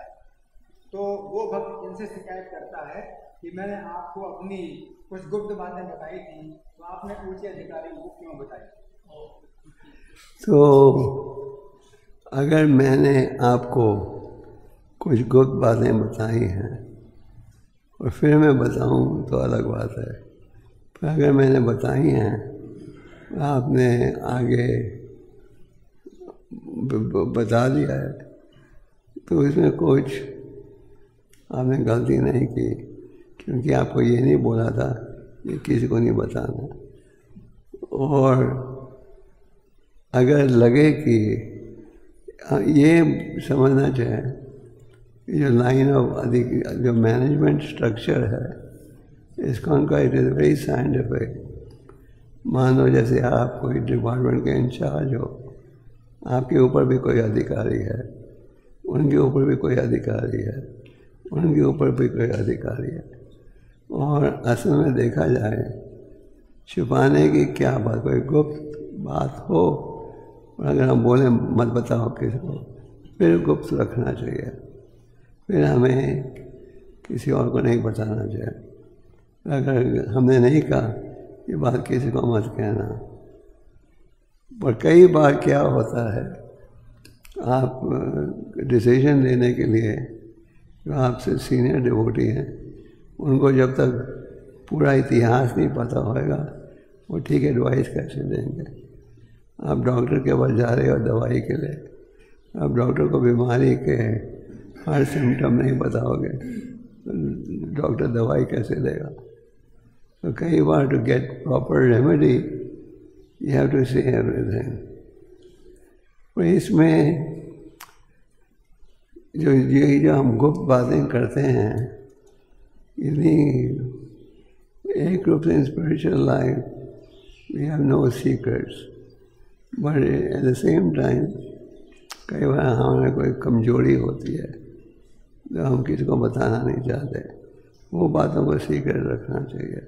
तो वो भक्त इनसे शिकायत करता है कि मैंने आपको अपनी कुछ गुप्त बातें बताई थी, तो आपने ऊंचे अधिकारी को क्यों बताई? तो अगर मैंने आपको कुछ गुप्त बातें बताई हैं और फिर मैं बताऊं तो अलग बात है, पर अगर मैंने बताई हैं आपने आगे बता दिया है तो इसमें कुछ आपने गलती नहीं की, क्योंकि आपको ये नहीं बोला था कि किसी को नहीं बताना। और अगर लगे कि ये समझना चाहिए जो लाइन ऑफ जो मैनेजमेंट स्ट्रक्चर है इसका उनका इट इज़ वेरी साइंटिफिक। मान लो जैसे आप कोई डिपार्टमेंट के इंचार्ज हो, आपके ऊपर भी कोई अधिकारी है, उनके ऊपर भी कोई अधिकारी है, उनके ऊपर भी कोई अधिकारी है, और असल में देखा जाए छुपाने की क्या बात, कोई गुप्त बात हो और अगर हम बोलें मत बताओ किसी को, फिर गुप्त रखना चाहिए, फिर हमें किसी और को नहीं बताना चाहिए। अगर हमने नहीं कहा ये बात किसी को मत कहना, पर कई बार क्या होता है आप डिसीजन लेने के लिए जो आपसे सीनियर डिवोटी हैं उनको जब तक पूरा इतिहास नहीं पता होगा वो ठीक एडवाइस कैसे देंगे। आप डॉक्टर के पास जा रहे हो दवाई के लिए, आप डॉक्टर को बीमारी के हर सिम्टम नहीं बताओगे तो डॉक्टर दवाई कैसे देगा। तो कई बार to get proper remedy you have to say everything. तो इसमें जो हम गुप्त बातें करते हैं, एक रूप से in spiritual life we have no secrets, but at the same time कई बार हमारे कोई कमजोरी होती है जो हम किसी को बताना नहीं चाहते, वो बातों को सीक्रेट रखना चाहिए।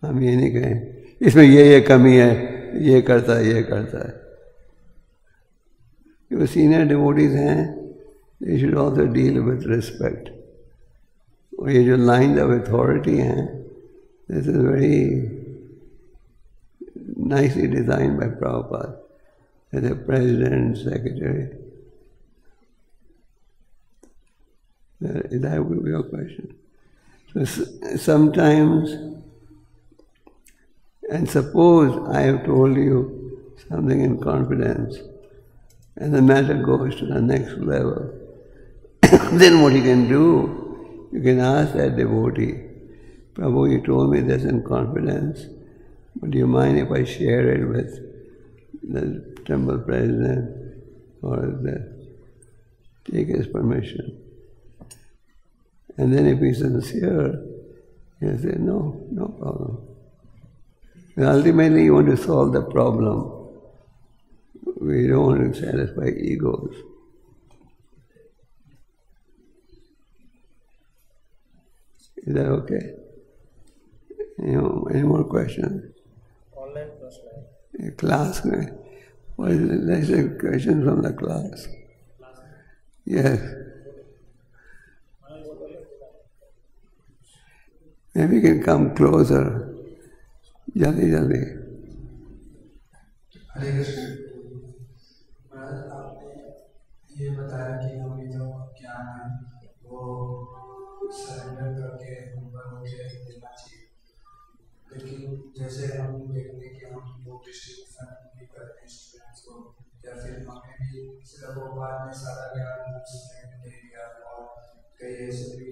हम ये नहीं कहें इसमें ये कमी है, ये करता है, ये करता है। जो सीनियर डिवोटीज हैं, they should also deal with respect. और ये जो लाइन ऑफ अथॉरिटी हैं, this is very nicely designed by Prabhupada as a president, secretary. Is that your question? So sometimes, and suppose I have told you something in confidence, and the matter goes to the next level, then what you can do, you can ask that devotee, Prabhu, you told me this in confidence, but do you mind if I share it with the temple president or take his permission? And then if he's sincere, he'll say, no problem. And ultimately you want to solve the problem. We don't want to satisfy egos. Is that okay? Any more questions? Class में, what is it? There's a question from the class. Yes. Maybe you can come closer. Jaldi. हरे कृष्ण। महाराज, आपने ये बताया कि हमें जो ज्ञान है वो सरेंडर करके ऊपर होके देना चाहिए, लेकिन जैसे हम देखते हैं कि हम वो डिस्ट्रीब्यूशन भी करते हैं स्टूडेंट्स को, या फिर हमें भी सिर्फ वो बाद में सारा ज्ञान स्टूडेंट दे दिया, और कई ऐसे भी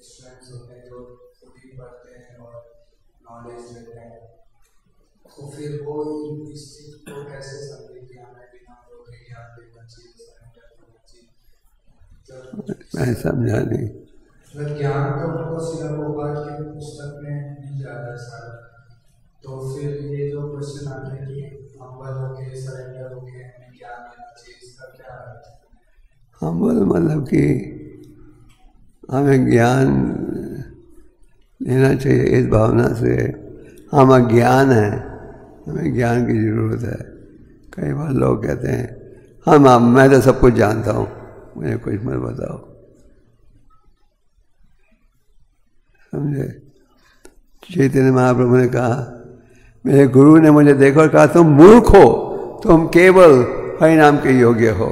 स्टूडेंट्स होते हैं जो खुद ही पढ़ते हैं और नॉलेज लेते हैं, तो फिर वो इस चीज को कैसे समझे कि हमें भी हम लोग के ज्ञान देना चाहिए, सरेंडर करना चाहिए? मैं समझा नहीं। मतलब ज्ञान तो उनको सिर्फ वो बात के पुस्तक में मिल जाता है सारा, तो फिर ये जो क्वेश्चन आते हैं कि हम्बल होके सरेंडर होके हमें ज्ञान देना चाहिए, इसका क्या अर्थ है? हम्बल मतलब कि हमें ज्ञान लेना चाहिए इस भावना से हम अज्ञान हैं, हमें ज्ञान की जरूरत है। कई बार लोग कहते हैं मैं तो सब कुछ जानता हूँ, मुझे कुछ मत बताओ। समझे? चैतन्य महाप्रभु ने कहा, मेरे गुरु ने मुझे देखा और कहा, तुम मूर्ख हो, तुम केवल हरि नाम के योग्य हो।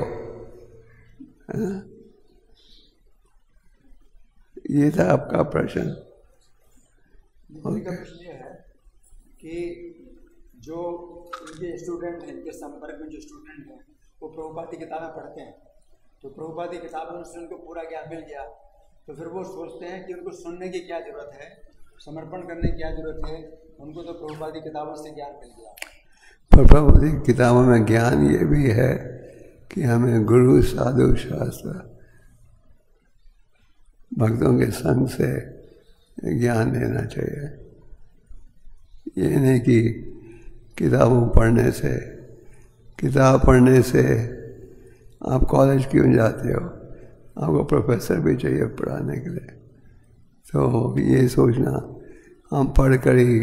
ये था आपका प्रश्न। प्रश्न ये है कि जो इनके स्टूडेंट हैं, इनके संपर्क में जो स्टूडेंट हैं, वो प्रभुपाद की किताबें पढ़ते हैं, तो प्रभुपाद की किताबों से उनको पूरा ज्ञान मिल गया, तो फिर वो सोचते हैं कि उनको सुनने की क्या जरूरत है, समर्पण करने की क्या जरूरत है, उनको तो प्रभुपाद की किताबों से ज्ञान मिल गया। पर प्रभुपाद की किताबों में ज्ञान ये भी है कि हमें गुरु साधु शास्त्र भक्तों के संग से ज्ञान लेना चाहिए। ये नहीं कि किताब पढ़ने से आप कॉलेज क्यों जाते हो, आपको प्रोफेसर भी चाहिए पढ़ाने के लिए। तो ये सोचना हम पढ़ कर ही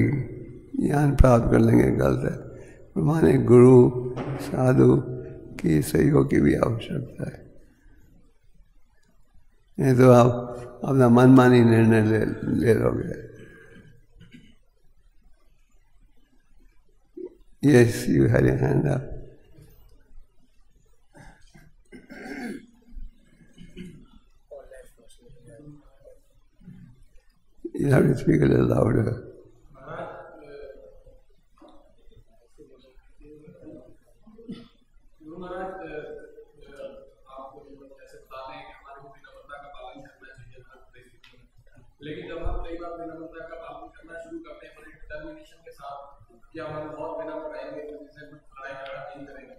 ज्ञान प्राप्त कर लेंगे गलत है। माने गुरु साधु की सहयोग की भी आवश्यकता है, नहीं तो आप अपना मनमानी निर्णय ले लोगे। Yes, you had your hand up. You have to speak a little louder. लेकिन जब हम कई बार विनम्रता का पालन करना शुरू करते हैं बड़े डिटर्मिनेशन के साथ कि हम बहुत विनम्र रहेंगे, किसी से कुछ लड़ाई झगड़ा नहीं करेंगे,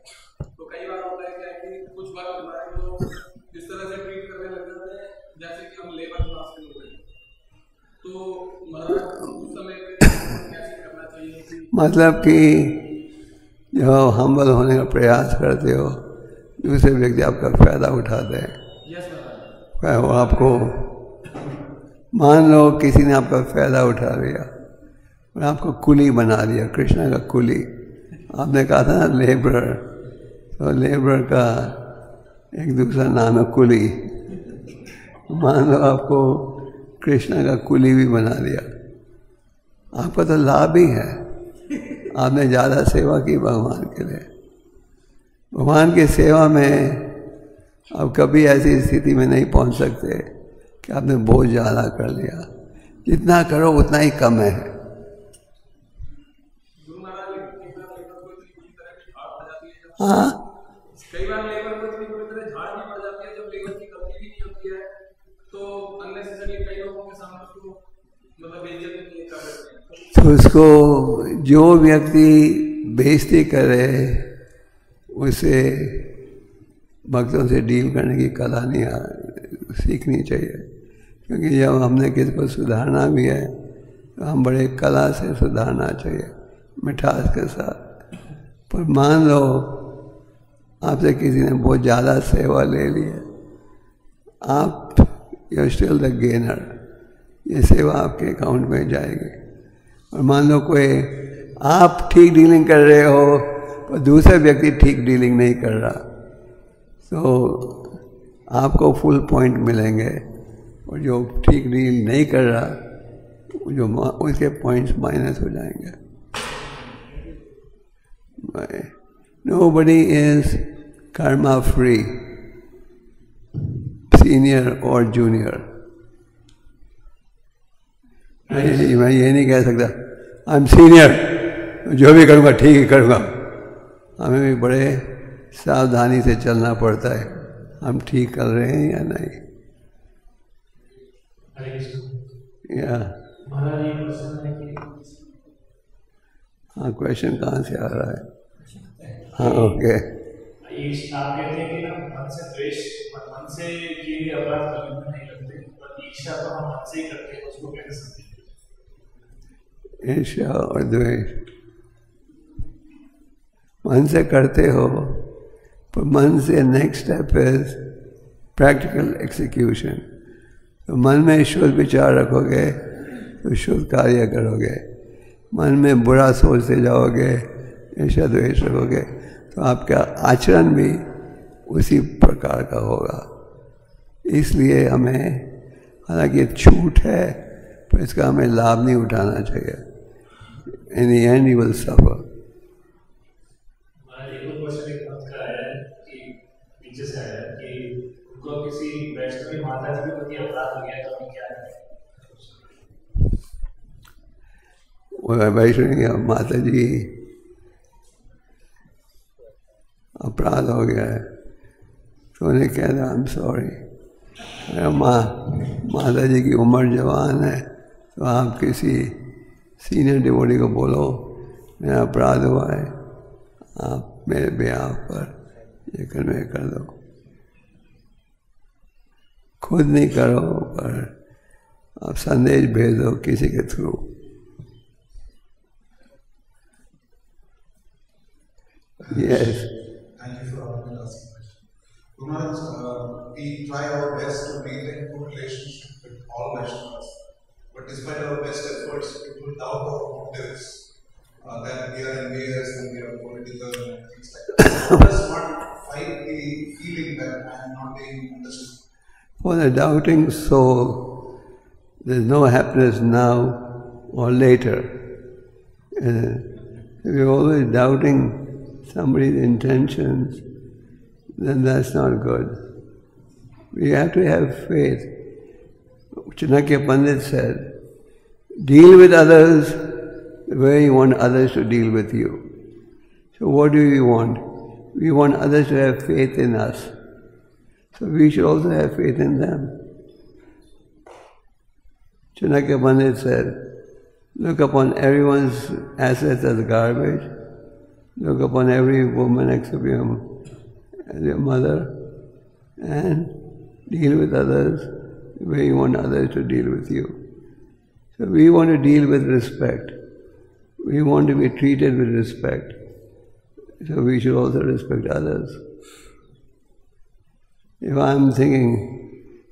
तो कई बार होता है क्या कि कुछ बार हमारे को इस तरह से ट्रीट करने लग जाते हैं जैसे कि हम लेबर क्लास के लोग हैं। तो उस समय पे कैसे करना चाहिए कि मतलब कि जब आप हम्बल होने का प्रयास करते हो, दूसरे व्यक्ति आपका फ़ायदा उठाते हैं। वो आपको, मान लो किसी ने आपका फ़ायदा उठा लिया और आपको कुली बना दिया, कृष्णा का कुली। आपने कहा था ना लेबरर, तो लेबरर का एक दूसरा नाम है कुली। मान लो आपको कृष्णा का कुली भी बना दिया, आपका तो लाभ ही है, आपने ज़्यादा सेवा की भगवान के लिए। भगवान की सेवा में आप कभी ऐसी स्थिति में नहीं पहुंच सकते कि आपने बहुत ज़्यादा कर लिया। जितना करो उतना ही कम है। हाँ, कई बार लेबर को इतनी बुरी तरह झाड़ भी पड़ जाती है, जब लेबर की गलती भी नहीं होती है तो अननेसेसरली कई लोगों के सामने उसको मतलब बेइज्जती कर देते हैं। तो उसको जो व्यक्ति बेइज्जती करे उसे भक्तों से डील करने की कला नहीं सीखनी चाहिए, क्योंकि जब हमने किसी को सुधारना भी है तो हम बड़े कला से सुधारना चाहिए, मिठास के साथ। पर मान लो आपसे किसी ने बहुत ज़्यादा सेवा ले ली है, आप यू स्टिल द गेनर, ये सेवा आपके अकाउंट में जाएगी। और मान लो कोई आप ठीक डीलिंग कर रहे हो पर दूसरा व्यक्ति ठीक डीलिंग नहीं कर रहा, तो आपको फुल पॉइंट मिलेंगे, और जो ठीक डील नहीं कर रहा जो उसके पॉइंट्स माइनस हो जाएंगे। Nobody is karma free, senior or junior. मैं ये नहीं कह सकता आई एम सीनियर, जो भी करूँगा ठीक ही करूँगा। हमें भी बड़े सावधानी से चलना पड़ता है, हम ठीक कर रहे हैं या नहीं। या हाँ, क्वेश्चन कहाँ से आ रहा है? हाँ, ओके। आप कहते हैं कि ना मन से द्वेष, मन से ये अपराध कभी भी नहीं लगते, पर ईर्ष्या तो हम मन से ही करते हैं, उसको कैसे समझें? ईर्ष्या और द्वेष मन से करते हो, पर मन से next step is practical execution. तो मन में शुद्ध विचार रखोगे तो शुद्ध कार्य करोगे, मन में बुरा सोचते जाओगे, ईर्ष्या द्वेष रखोगे, तो आपका आचरण भी उसी प्रकार का होगा। इसलिए हमें, हालांकि छूट है, पर इसका हमें लाभ नहीं उठाना चाहिए। In the end you will suffer. नीचे से आया कि उनको किसी वैष्णवी माता जी के प्रति अपराध हो गया, तो अभी क्या है? वैष्णवी माता जी अपराध हो गया है तो उन्हें कह रहा आई एम सॉरी। माता जी की उम्र जवान है, तो आप किसी सीनियर डिवोटी को बोलो मेरा अपराध हुआ है, आप मेरे ब्याह पर ये कन्वे कर दो। खुद नहीं करो, पर आप संदेश भेज दो किसी के through. Yes. Thank you for asking question. Maharaj, we try our best to maintain good relationship with all Vaishnavas, but despite our best efforts, people doubt our motives, that we are envious and we are political and things like that. Let us not fight the feeling that I am not being understood. For the doubting soul, there is no happiness now or later. If you're always doubting somebody's intentions, then that's not good. We have to have faith. Chanakya Pandit said, deal with others the way you want others to deal with you. So what do we want? We want others to have faith in us. So we should also have faith in them. Chanakya Pandit said, look upon everyone's assets as garbage. Look upon every woman except your mother, and deal with others the way you want others to deal with you. So we want to deal with respect. We want to be treated with respect. So we should also respect others. If I'm thinking,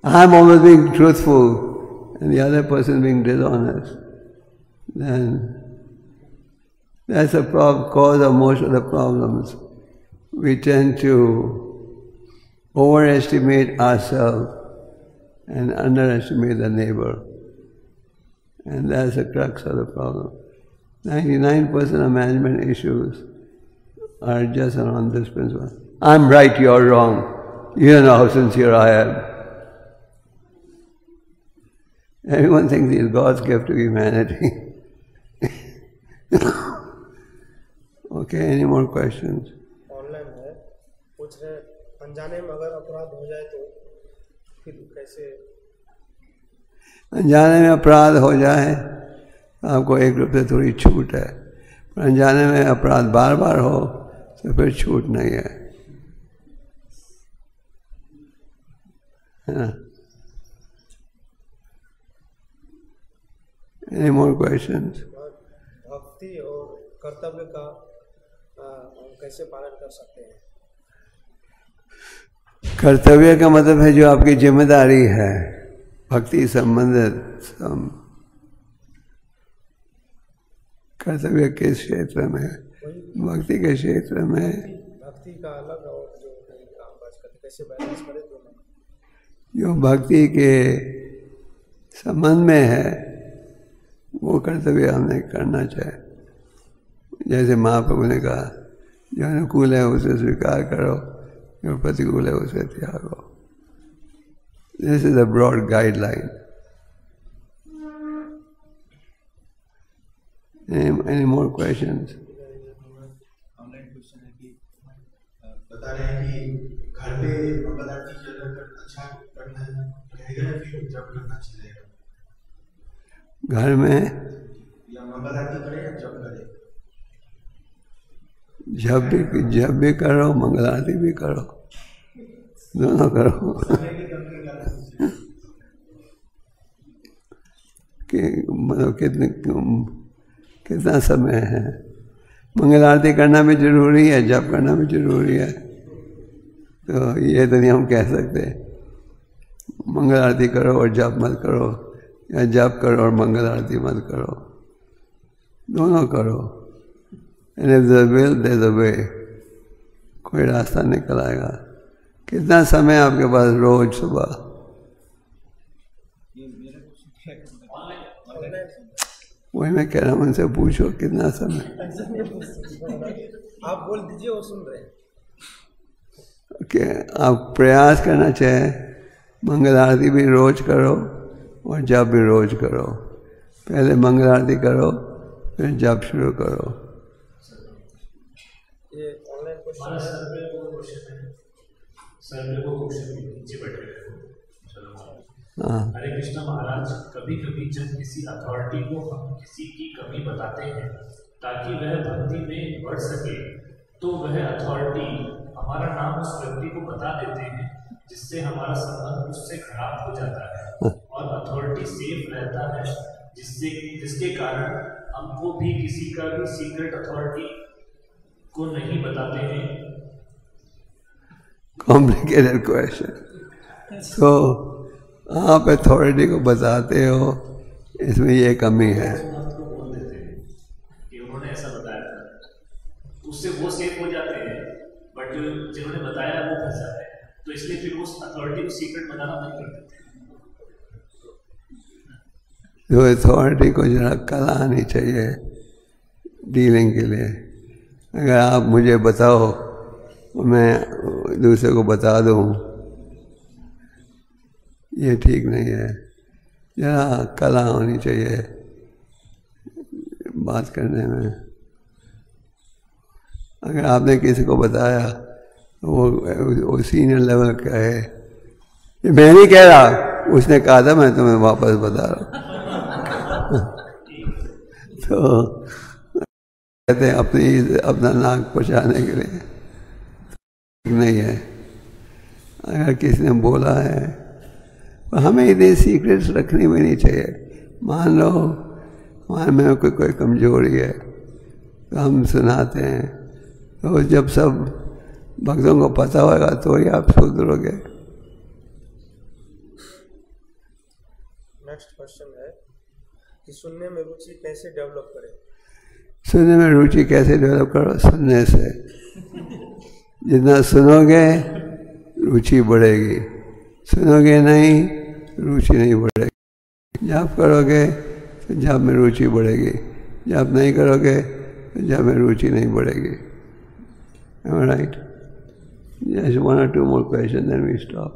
I'm always being truthful and the other person being dishonest, then that's the cause of most of the problems. We tend to overestimate ourselves and underestimate the neighbor. And that's the crux of the problem. 99% of management issues are just around this principle. I'm right, you're wrong. You don't know how sincere I am. Everyone thinks it's God's gift to humanity. Okay, any more questions? Online है, पूछ रहे हैं, अनजाने में अगर अपराध हो जाए तो फिर कैसे? अनजाने में अपराध हो जाए आपको एक रूप से थोड़ी छूट है, पर अनजाने में अपराध बार बार हो तो फिर छूट नहीं है ना? Any more questions? भक्ति और कर्तव्य का कैसे पालन कर सकते हैं? कर्तव्य का मतलब है जो आपकी जिम्मेदारी है, भक्ति संबंधित कर्तव्य किस क्षेत्र में? भक्ति के क्षेत्र में। भक्ति का अलग और जो काम काज करते कैसे बैलेंस करें दोनों? जो भक्ति के संबंध में है वो कर्तव्य हमें करना चाहिए। जैसे महाप्रभु ने कहा, जो अनुकूल है उसे स्वीकार करो, जो प्रतिकूल है उसे त्यागो। This is a broad guideline. Any more questions? Online question है कि बता रहे हैं कि घर पे मंगल आरती अच्छा करना रहेगा या फिर जब करना चाहिए? घर में या मंगल आरती करें या जब करें? जब भी करो, मंगल आरती भी करो, दोनों करो। कि मतलब कितना समय है? मंगल आरती करना भी जरूरी है, जप करना भी जरूरी है। तो ये तो नहीं हम कह सकते मंगल आरती करो और जप मत करो, या जप करो और मंगल आरती मत करो, दोनों करो। And if there's a will, there's a way. कोई रास्ता निकल आएगा। कितना समय आपके पास रोज सुबह? वही मैं कह रहा हूँ, उनसे पूछो कितना समय। आप बोल दीजिए, वो सुन रहे हैं। ओके, आप प्रयास करना चाहिए मंगल आरती भी रोज करो और जप भी रोज करो। पहले मंगल आरती करो, फिर जप शुरू करो। ये ऑनलाइन क्वेश्चन है। सर पे वो क्वेश्चन है, सर पे वो क्वेश्चन नीचे बैठे हैं। हरे कृष्ण महाराज, कभी कभी जब किसी अथॉरिटी को हम किसी की कमी बताते हैं ताकि वह भक्ति में बढ़ सके, तो वह अथॉरिटी हमारा नाम उस व्यक्ति को बता देते हैं, जिससे हमारा संबंध उससे खराब हो जाता है और अथॉरिटी सेफ रहता है, जिसके कारण हमको भी किसी का भी सीक्रेट अथॉरिटी को नहीं बताते हैं। Complicated question. तो आप अथॉरिटी को बताते हो, इसमें ये कमी है। बोल देते हैं कि उन्होंने ऐसा बताया था, उससे वो सेफ हो जाते हैं, बट जिन्होंने बताया वो फंस जाते हैं, तो इसलिए फिर उस अथॉरिटी को सीक्रेट बताना बंद कर देते हैं। जो अथॉरिटी को जरा कला आनी चाहिए डीलिंग के लिए। अगर आप मुझे बताओ, मैं दूसरे को बता दूँ, ये ठीक नहीं है। जरा कला होनी चाहिए बात करने में। अगर आपने किसी को बताया तो वो सीनियर लेवल का है, ये मैं नहीं कह रहा, उसने कहा था, मैं तुम्हें वापस बता रहा हूँ। तो कहते हैं अपना नाक पहुँचाने के लिए नहीं है। अगर किसी ने बोला है, तो हमें इतनी सीक्रेट्स रखनी भी नहीं चाहिए। मान लो हमारे में कोई कमजोरी है तो हम सुनाते हैं, तो जब सब भक्तों को पता होगा तो ही आप सुधरोगे। नेक्स्ट क्वेश्चन है कि सुनने में रुचि कैसे डेवलप करें? सुनने में रुचि कैसे डेवलप करो? सुनने से। जितना सुनोगे रुचि बढ़ेगी, सुनोगे नहीं रुचि नहीं बढ़ेगी। जाप करोगे तो जाप में रुचि बढ़ेगी, जाप नहीं करोगे तो जाप में रुचि नहीं बढ़ेगी। Am I right? Just one or two more questions, then we stop.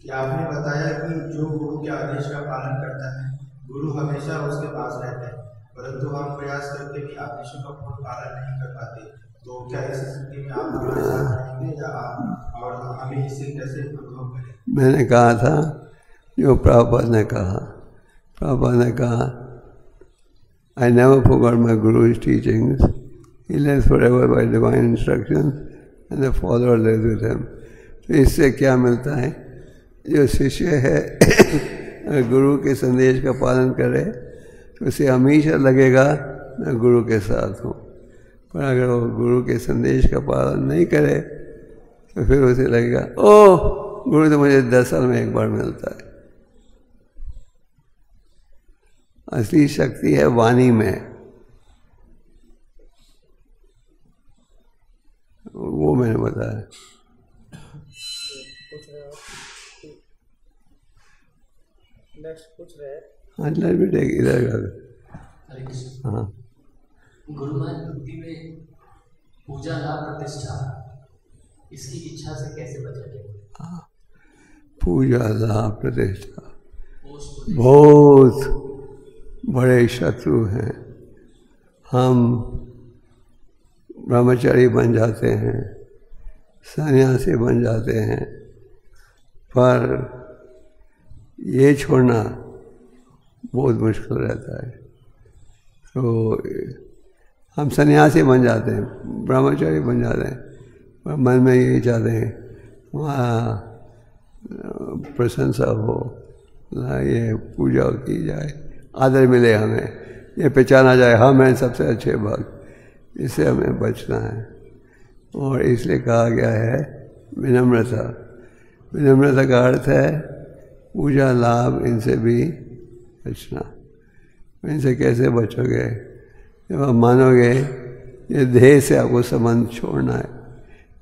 कि आपने बताया कि जो गुरु के आदेश का पालन करता है गुरु हमेशा उसके पास रहता है, परंतु हम प्रयास करके भी आदेशों का पूर्ण पालन नहीं कर पाते, तो क्या इस स्थिति में आप हमारे साथ रहेंगे या आप और हमें इससे कैसे अनुभव करें? मैंने कहा था जो प्रभुपाद ने कहा, प्रभुपाद ने कहा I never forgot my Guru's teachings. He lives forever by divine instructions and the follower lives with him. तो इससे क्या मिलता है? जो शिष्य है अगर गुरु के संदेश का पालन करे तो उसे हमेशा लगेगा मैं गुरु के साथ हूँ, पर अगर वो गुरु के संदेश का पालन नहीं करे तो फिर उसे लगेगा ओह गुरु तो मुझे 10 साल में एक बार मिलता है। असली शक्ति है वाणी में, वो मैंने बताया। नेक्स्ट पूछ रहे हैं, हाँ लेट मी टेक इधर का। हाँ, गुरु महाराज भक्ति में पूजा लाभ प्रतिष्ठा इसकी इच्छा से कैसे बचा जाए? पूजा लाभ प्रतिष्ठा बहुत बड़े शत्रु हैं। हम ब्रह्मचारी बन जाते हैं, सन्यासी बन जाते हैं, पर ये छोड़ना बहुत मुश्किल रहता है। तो हम सन्यासी बन जाते हैं, ब्रह्मचारी बन जाते हैं, पर मन में यही चाहते हैं वहाँ प्रशंसा हो, ये पूजा की जाए, आदर मिले, हमें ये पहचाना जाए हम हैं सबसे अच्छे भक्त। इससे हमें बचना है और इसलिए कहा गया है विनम्रता। विनम्रता का अर्थ है पूजा लाभ इनसे भी बचना। इनसे कैसे बचोगे? जब आप मानोगे ये देह से आपको संबंध छोड़ना है।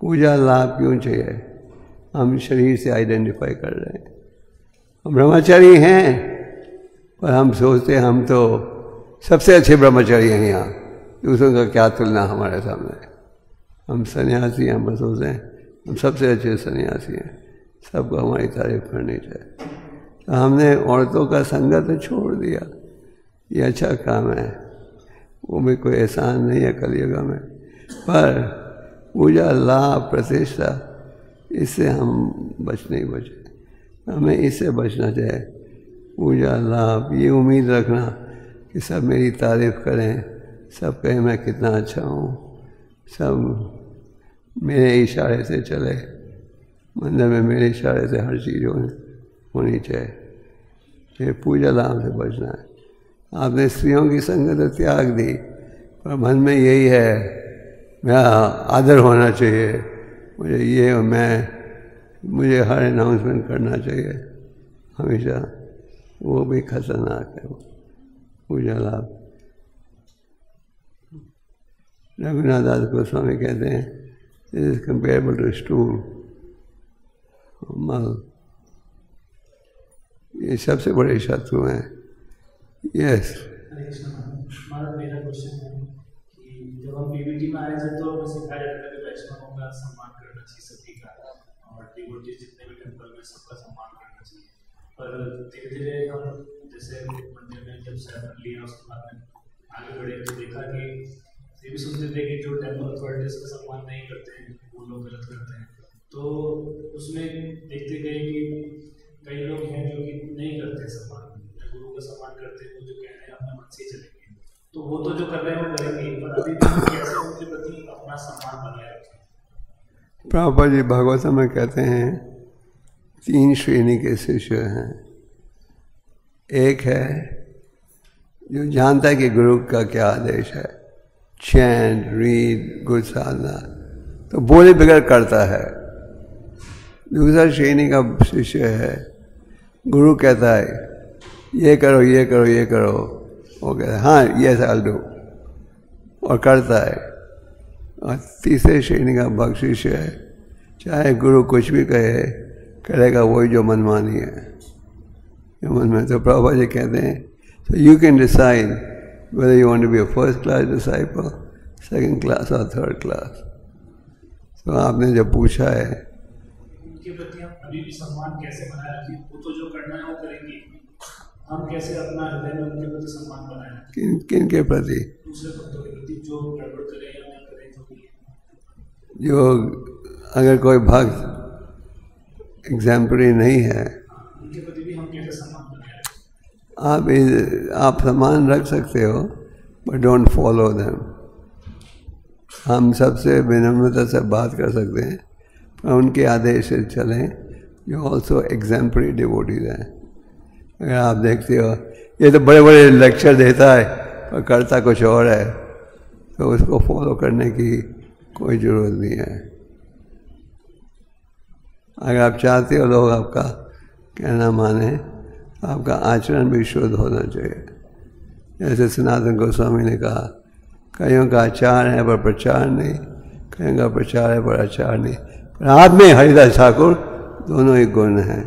पूजा लाभ क्यों चाहिए? हम शरीर से आइडेंटिफाई कर रहे हैं, हम ब्रह्मचारी हैं, पर हम सोचते हैं हम तो सबसे अच्छे ब्रह्मचारी हैं, यहाँ दूसरों का क्या तुलना हमारे सामने। हम सन्यासी हैं, हम सोचते हैं हम सबसे अच्छे सन्यासी हैं, सबको हमारी तारीफ करनी चाहिए। तो हमने औरतों का संगत छोड़ दिया, ये अच्छा काम है, वो भी कोई एहसान नहीं है कलयुग में, पर पूजा लाभ प्रतिष्ठा इससे हम बच नहीं बचे। हमें इससे बचना चाहिए। पूजा लाभ ये उम्मीद रखना कि सब मेरी तारीफ करें, सब कहें मैं कितना अच्छा हूँ, सब मेरे इशारे से चले, मंदिर में मेरे इशारे से हर चीज़ होनी चाहिए। ये पूजा लाभ से बचना है। आपने स्त्रियों की संगत त्याग दी, पर मन में यही है मेरा आदर होना चाहिए, मुझे ये मुझे हर अनाउंसमेंट करना चाहिए हमेशा, वो भी खतरनाक है। पूजा लाभ रघुनाथ दास गोस्वामी कहते हैं this is comparable to stool, मल, ये सबसे बड़े शत्रु हैं। यस मेरा क्वेश्चन है कि जब हम पीवीटी में आए थे तो हमें सिखाया जाता है कि वैष्णवों का सम्मान करना चाहिए सभी का, और डिवोटीज जितने भी टेंपल में सबका सम्मान करना चाहिए। पर धीरे धीरे हम जैसे मंदिर में जब सेवन लिया उसके बाद में आगे बढ़े तो देखा कि ये भी सोचते थे कि जो टेंपल अथॉरिटीज का सम्मान नहीं करते हैं वो लोग गलत करते हैं। तो उसमें देखते गए कि कई लोग हैं जो कि नहीं करते सम्मान, गुरु का सम्मान करते हैं, वो जो कह रहे हैं अपने मन से चलेंगे, तो वो तो जो कर रहे हैं वो करेंगे, पर अभी कैसे उनके प्रति अपना सम्मान बनाए रखें? प्रभुपाद जी भागवतम में कहते हैं 3 श्रेणी के शिष्य हैं। एक है जो जानता है कि गुरु का क्या आदेश है, चैंट, रीड, गुड साधना, तो बोले बगैर करता है। दूसरा श्रेणी का शिष्य है, गुरु कहता है ये करो ये करो ये करो, वो कहता है हाँ यस आई विल डू, और करता है। और तीसरे श्रेणी का भक्त शिष्य है, चाहे गुरु कुछ भी कहे, करेगा वही जो मनमानी है, जो मन में। तो प्रभुपाद जी कहते हैं so you can decide whether you want to be a first class disciple, second class or third class. तो आपने जब पूछा है उनके प्रति हम अभी भी सम्मान कैसे बनाए रखें? वो तो जो करना है वो करेंगे, हम कैसे अपना हृदय में उनके प्रति सम्मान बनाए रखें? किन के प्रति? दूसरे भक्तों के प्रति, जो गड़बड़ करे या नहीं करे, जो भी। जो अगर कोई भक्त एग्जाम्पलरी नहीं है, उनके प्रति भी हम कैसे सम्मान बनाए रखें? आप सम्मान रख सकते हो, बट डोंट फॉलो देम। हम सबसे विनम्रता से बात कर सकते हैं, पर उनके आदेश से चलें, जो ऑल्सो एग्जाम्पलरी डिवोटीज हैं। अगर आप देखते हो ये तो बड़े बड़े लेक्चर देता है पर करता कुछ और है, तो उसको फॉलो करने की कोई ज़रूरत नहीं है। अगर आप चाहते हो लोग आपका कहना माने, तो आपका आचरण भी शुद्ध होना चाहिए। जैसे सनातन गोस्वामी ने कहा, कईयों का आचार है पर प्रचार नहीं, कईयों का प्रचार है पर आचार नहीं, पर आप में हरिदास ठाकुर दोनों ही गुण हैं।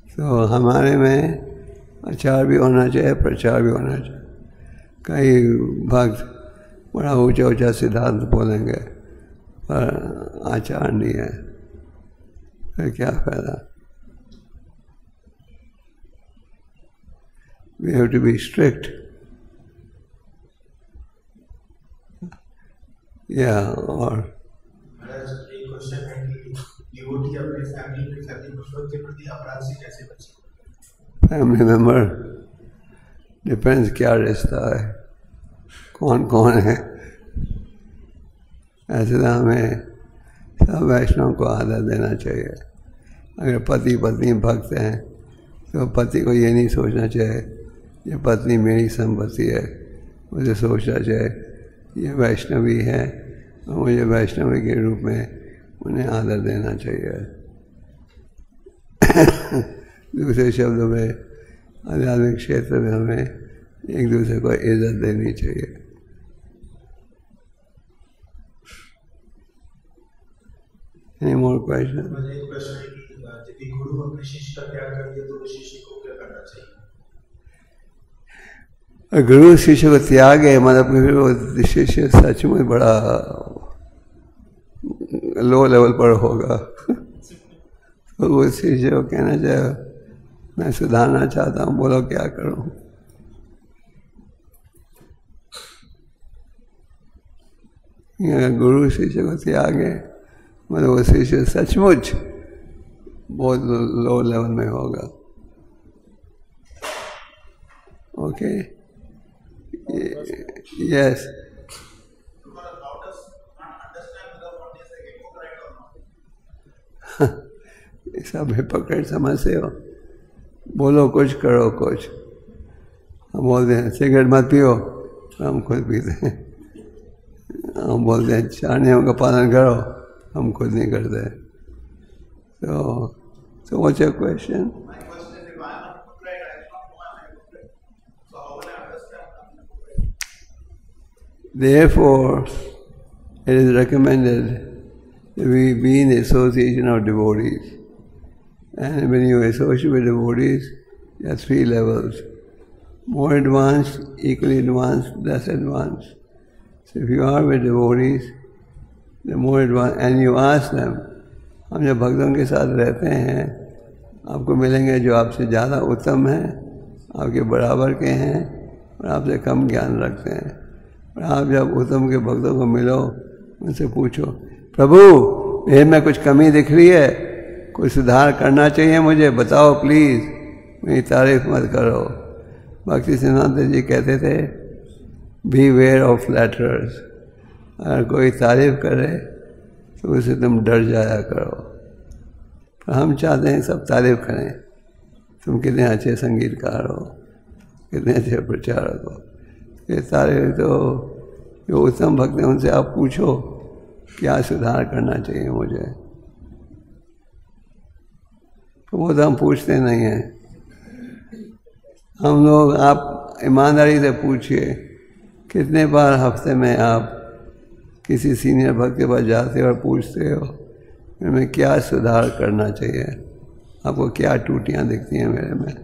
तो हमारे में आचार भी होना चाहिए, प्रचार भी होना चाहिए। कई भक्त बड़ा ऊंचा ऊंचा सिद्धांत बोलेंगे पर आचार नहीं है, फिर क्या फायदा? We have to be strict. Yeah, और एक क्वेश्चन है कि डिवोटी अपने फैमिली मेंबर के प्रति अपराध से कैसे बचे? फैमिली मेंबर डिपेंड्स क्या रिश्ता है, कौन कौन है। ऐसे तो हमें सब वैष्णव को आदर देना चाहिए। अगर पति पत्नी भक्त हैं तो पति को ये नहीं सोचना चाहिए ये पत्नी मेरी संपत्ति है, मुझे सोचना चाहिए ये वैष्णवी है और मुझे वैष्णवी के रूप में उन्हें आदर देना चाहिए। दूसरे शब्दों में आध्यात्मिक क्षेत्र में हमें एक दूसरे को इज्जत देनी चाहिए। Any more questions? मुझे एक प्रश्न है कि यदि गुरु अपने शिष्य का त्याग कर दिया तो शिष्य को क्या करना चाहिए? गुरु शिष्य को त्याग है मतलब फिर वो शिष्य सचमुच बड़ा लो लेवल पर होगा। तो वो शिष्य को कहना चाहिए मैं सुधारना चाहता हूँ, बोलो क्या करूँ। गुरु शिष्य को त्याग है मतलब वो शिष्य सचमुच बहुत लो लेवल में होगा। Okay, yes. सब हिपोक्रेट समझते हो, बोलो कुछ करो कुछ। हम बोलते हैं सिगरेट मत पियो, हम खुद पीते हैं। हम बोलते हैं 4 नियमों का पालन करो, हम खुद नहीं करते। So what's your question? My question is, if I am a hypocrite, I do not know I am a hypocrite. So how will I understand I am a hypocrite? Therefore, it is recommended that we be in the association of devotees. And when you associate with devotees, there are 3 levels. More advanced, equally advanced, less advanced. So if you are with devotees, the more advanced, and you ask them, हम जब भक्तों के साथ रहते हैं आपको मिलेंगे जो आपसे ज़्यादा उत्तम हैं, आपके बराबर के हैं और आपसे कम ज्ञान रखते हैं। और आप जब उत्तम के भक्तों को मिलो उनसे पूछो प्रभु मेरे में कुछ कमी दिख रही है, कुछ सुधार करना चाहिए मुझे, बताओ प्लीज़, मेरी तारीफ मत करो। भक्ति सिद्धांत जी कहते थे बी वेयर ऑफ फ्लैटरर्स, अगर कोई तारीफ करे तो उसे तुम डर जाया करो। पर हम चाहते हैं सब तारीफ करें, तुम कितने अच्छे संगीतकार हो, कितने अच्छे प्रचारक हो। ये तारीफ तो जो उत्तम भक्त हैं उनसे आप पूछो क्या सुधार करना चाहिए मुझे, तो वो तो हम पूछते नहीं हैं। हम लोग, आप ईमानदारी से पूछिए कितने बार हफ्ते में आप किसी सीनियर भक्त के पास जाते हो और पूछते हो इनमें क्या सुधार करना चाहिए, आपको क्या टूटियाँ दिखती हैं मेरे में।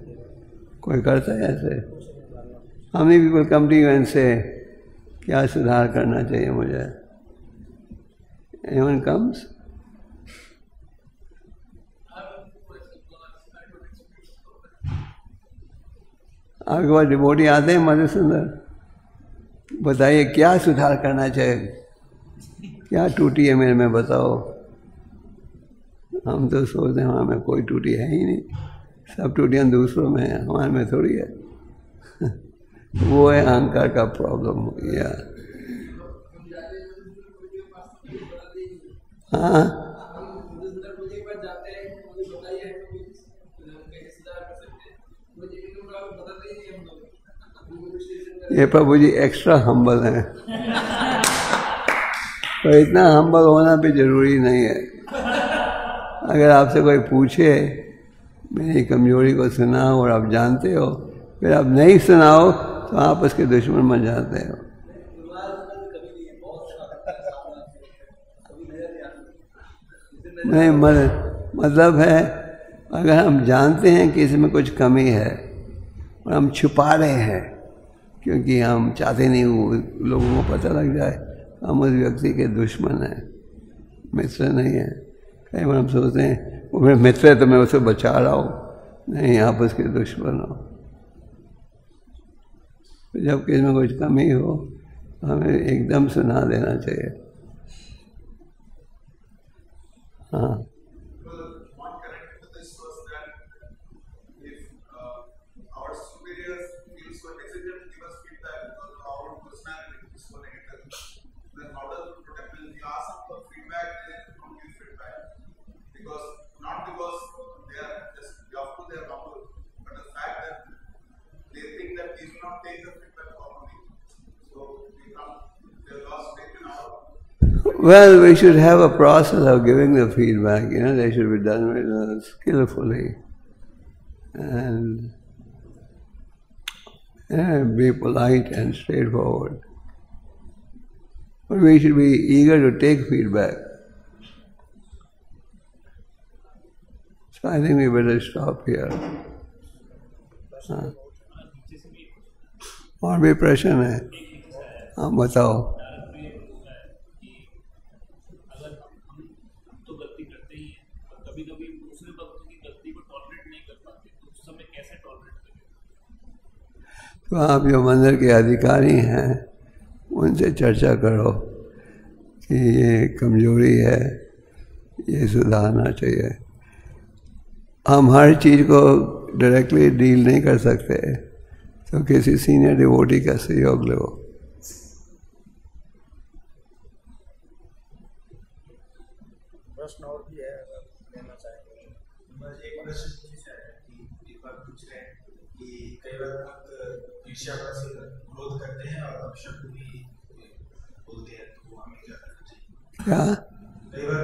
कोई करता है ऐसे? How many people come to you and say क्या सुधार करना चाहिए मुझे? Anyone comes? आपके पास डिवोटी आते हैं मधुसुंदर, बताइए क्या सुधार करना चाहिए, क्या टूटी है मेरे में बताओ। हम तो सोचते हैं हमें कोई टूटी है ही नहीं, सब टूटियाँ दूसरों में हैं, हमारे में थोड़ी है। वो है अहंकार का प्रॉब्लम हो गया। हाँ, ये प्रभु जी एक्स्ट्रा हम्बल हैं, तो इतना हम्बल होना भी जरूरी नहीं है। अगर आपसे कोई पूछे मेरी कमजोरी को सुनाओ और आप जानते हो, फिर आप नहीं सुनाओ तो आप उसके दुश्मन बन जाते हो। नहीं, मतलब है अगर हम जानते हैं कि इसमें कुछ कमी है और हम छुपा रहे हैं क्योंकि हम चाहते नहीं वो लोगों को पता लग जाए, हम उस व्यक्ति के दुश्मन हैं, मित्र नहीं है। कई बार हम सोचते हैं वो मेरे मित्र है तो मैं उसे बचा रहा हूँ, नहीं, आप उसके दुश्मन हो। जब किसी में कुछ कमी हो तो हमें एकदम सुना देना चाहिए। हाँ, well, we should have a process of giving the feedback. They should be done with skillfully and be polite and straightforward. But we should be eager to take feedback. So I think we better stop here. और भी प्रश्न है? हाँ, बताओ। तो आप जो मंदिर के अधिकारी हैं उनसे चर्चा करो कि ये कमजोरी है, ये सुधारना चाहिए। हम हर चीज़ को डायरेक्टली डील नहीं कर सकते, तो किसी सीनियर डिवोटी का सहयोग लो। प्रश्न और भी है अगर लेना चाहेंगे। बस एक प्रश्न एक बार पूछ रहे हैं कि कई बार ईर्ष्या का क्रोध करते हैं और अपशब्द भी बोलते हैं, तो हमें क्या करना चाहिए? क्या? कई बार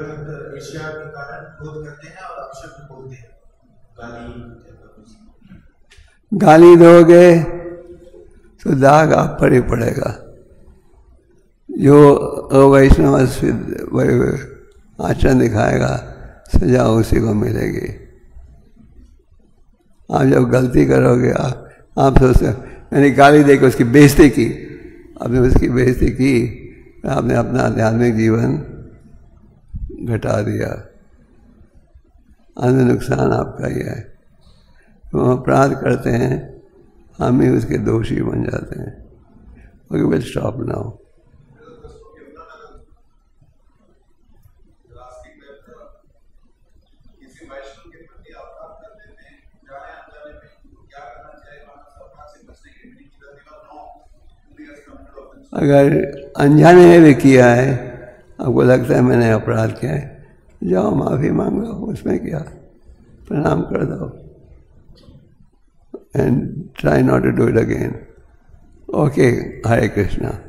ईर्ष्या के कारण क्रोध करते हैं और अपशब्द बोलते हैं, गाली दोगे तो दाग आप पर ही पड़ेगा। जो अवैष्णव आचरण दिखाएगा सजा उसी को मिलेगी। आप जब गलती करोगे आप सोचते मैंने गाली देकर उसकी बेइज्जती की, आपने उसकी बेइज्जती की, आपने अपना आध्यात्मिक जीवन घटा दिया, अंत नुकसान आपका ही है। तो हम अपराध करते हैं, हम ही उसके दोषी बन जाते हैं। Okay, will stop now. अगर अनजाने में भी किया है, आपको लगता है मैंने अपराध किया है, जाओ माफ़ी मांग लो, उसमें क्या, प्रणाम कर दो and try not to do it again. Okay, Hare Krishna.